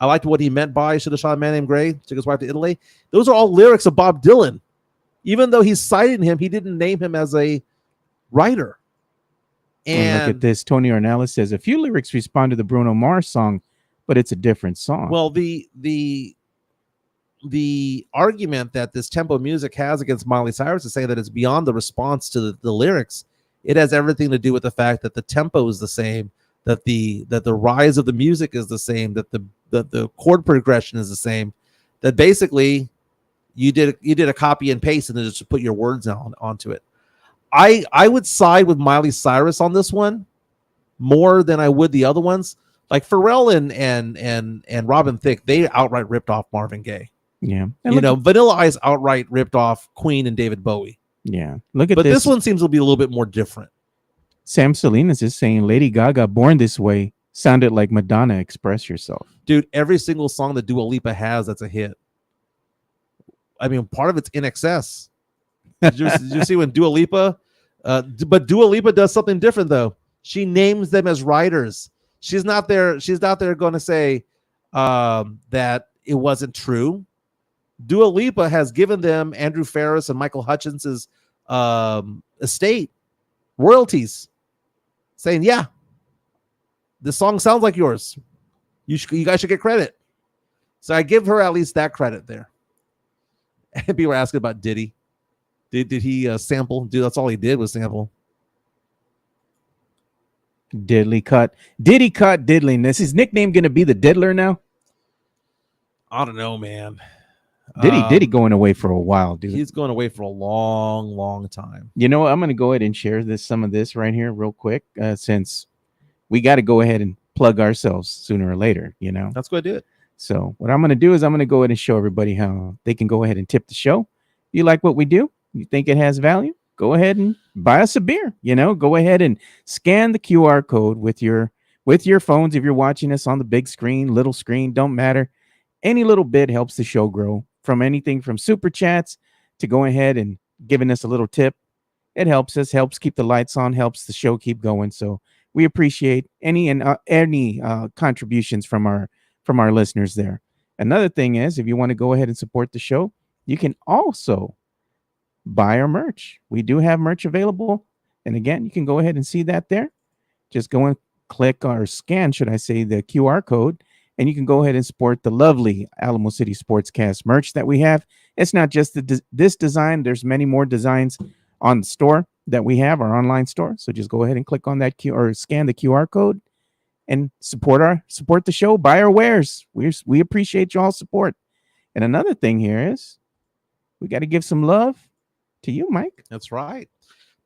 liked what he meant by "Should have shot a man named Gray. Took his wife to Italy." Those are all lyrics of Bob Dylan. Even though he's citing him, he didn't name him as a writer. And look at this. Tony Ornelas says a few lyrics respond to the Bruno Mars song, but it's a different song. Well, the argument that this Tempo Music has against Miley Cyrus is saying that it's beyond the response to the lyrics. It has everything to do with the fact that the tempo is the same, that the rise of the music is the same, that the chord progression is the same, that basically you did a copy and paste and then just put your words onto it. I would side with Miley Cyrus on this one more than I would the other ones. Like Pharrell and Robin Thicke, they outright ripped off Marvin Gaye. Yeah. Vanilla Ice outright ripped off Queen and David Bowie. Yeah. Look at this. But this one seems to be a little bit more different. Sam Salinas is saying Lady Gaga "Born This Way" sounded like Madonna "Express Yourself." Dude, every single song that Dua Lipa has that's a hit. I mean, part of it's In Excess. Did you see when Dua Lipa? But Dua Lipa does something different though. She names them as writers. She's not there. She's not there going to say that it wasn't true. Dua Lipa has given them Andrew Ferris and Michael Hutchins' estate royalties, saying, "Yeah, this song sounds like yours. You guys should get credit." So I give her at least that credit there. And people were asking about Diddy. Did he sample? Dude, that's all he did was sample. Diddy cut diddliness. His nickname gonna be the Diddler now? I don't know, man. Diddy going away for a while, dude. He's going away for a long, long time. You know what? I'm gonna go ahead and share some of this right here real quick, since we got to go ahead and plug ourselves sooner or later. Let's go ahead and do it. So what I'm gonna do is I'm gonna go ahead and show everybody how they can go ahead and tip the show. If you like what we do, you think it has value, go ahead and buy us a beer. Go ahead and scan the QR code with your phones. If you're watching us on the big screen, little screen, don't matter. Any little bit helps the show grow. From anything from super chats to going ahead and giving us a little tip, it helps us, helps keep the lights on, helps the show keep going. So we appreciate any contributions from our listeners there. Another thing is, if you want to go ahead and support the show, you can also buy our merch. We do have merch available, and again, you can go ahead and see that there. Just go and click or scan, should I say, the QR code. And you can go ahead and support the lovely Alamo City Sportscast merch that we have. It's not just this design. There's many more designs on the store that we have, our online store. So just go ahead and click on that or scan the QR code and support the show. Buy our wares. We appreciate y'all's support. And another thing here is we got to give some love to you, Mike. That's right.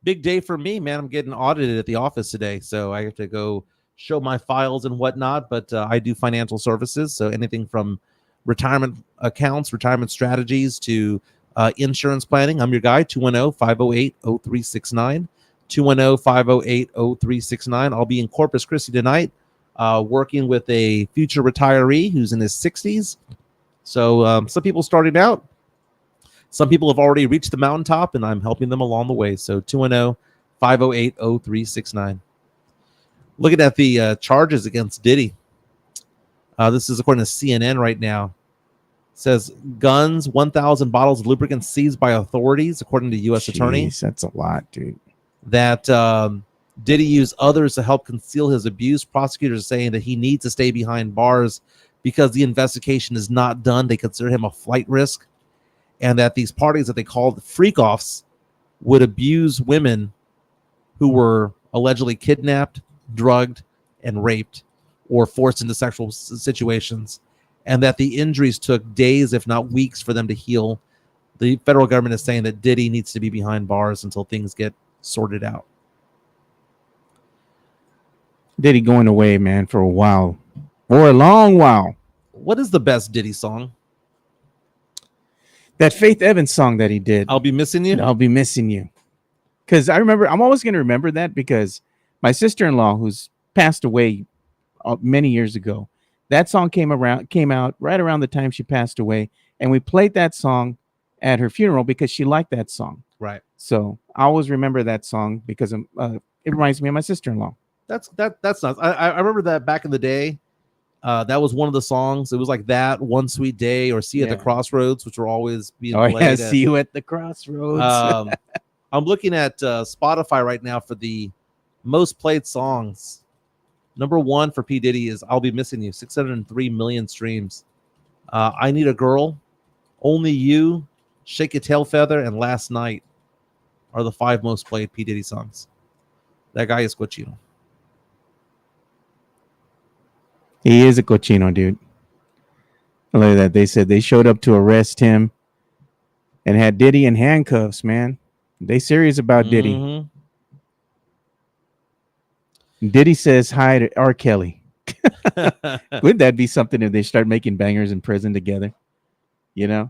Big day for me, man. I'm getting audited at the office today, so I have to go show my files and whatnot, but I do financial services, so anything from retirement accounts, retirement strategies to insurance planning. I'm your guy, 210-508-0369, 210-508-0369. I'll be in Corpus Christi tonight, working with a future retiree who's in his 60s. So some people starting out, some people have already reached the mountaintop, and I'm helping them along the way. So 210-508-0369. Looking at the charges against Diddy. This is according to CNN right now. It says guns, 1,000 bottles of lubricant seized by authorities, according to U.S. attorney. That's a lot, dude. That Diddy used others to help conceal his abuse. Prosecutors are saying that he needs to stay behind bars because the investigation is not done. They consider him a flight risk. And that these parties that they called freak-offs would abuse women who were allegedly kidnapped, drugged, and raped or forced into sexual situations, and that the injuries took days, if not weeks, for them to heal. The federal government is saying that Diddy needs to be behind bars until things get sorted out. Diddy going away, man, for a while. For a long while. What is the best Diddy song? That Faith Evans song that he did. I'll Be Missing You? I'll Be Missing You. Because I'm always going to remember that, because my sister-in-law, who's passed away many years ago, that song came out right around the time she passed away, and we played that song at her funeral because she liked that song. Right. So I always remember that song because it reminds me of my sister-in-law. That's nice. I remember that back in the day. That was one of the songs. It was like that, One Sweet Day, or See You at the Crossroads, which were always being played. Yeah, See You at the Crossroads. I'm looking at Spotify right now for the most played songs. Number one for P. Diddy is I'll Be Missing You, 603 million streams. I Need a Girl, Only You, Shake Your Tail Feather, and Last Night are the 5 most played P. Diddy songs. That guy is cochino. He is a cochino, dude. Look at that. They said they showed up to arrest him and had Diddy in handcuffs, man. They serious about Diddy. Mm-hmm. Diddy says hi to R. Kelly. Wouldn't that be something if they start making bangers in prison together? Yeah.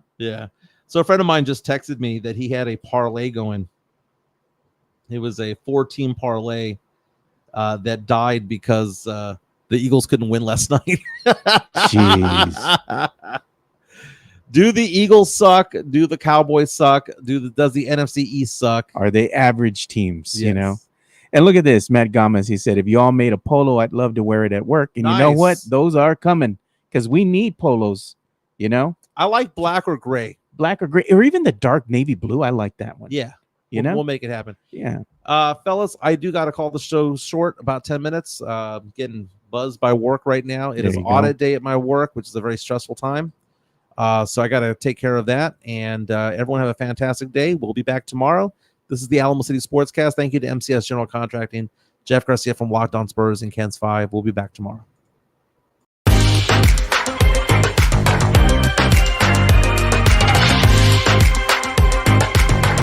So a friend of mine just texted me that he had a parlay going. It was a 4-team parlay that died because the Eagles couldn't win last night. Jeez. Do the Eagles suck? Do the Cowboys suck? Does the NFC East suck? Are they average teams, Yes. And look at this. Matt Gomez, he said, if you all made a polo, I'd love to wear it at work. And Nice. You know what? Those are coming because we need polos, I like black or gray. Black or gray, or even the dark navy blue. I like that one. Yeah. We'll make it happen. Yeah. Fellas, I do got to call the show short, about 10 minutes. Getting buzzed by work right now. It is audit day at my work, which is a very stressful time. So I got to take care of that. And everyone have a fantastic day. We'll be back tomorrow. This is the Alamo City Sportscast. Thank you to MCS General Contracting, Jeff Garcia from Locked On Spurs and Ken's 5. We'll be back tomorrow.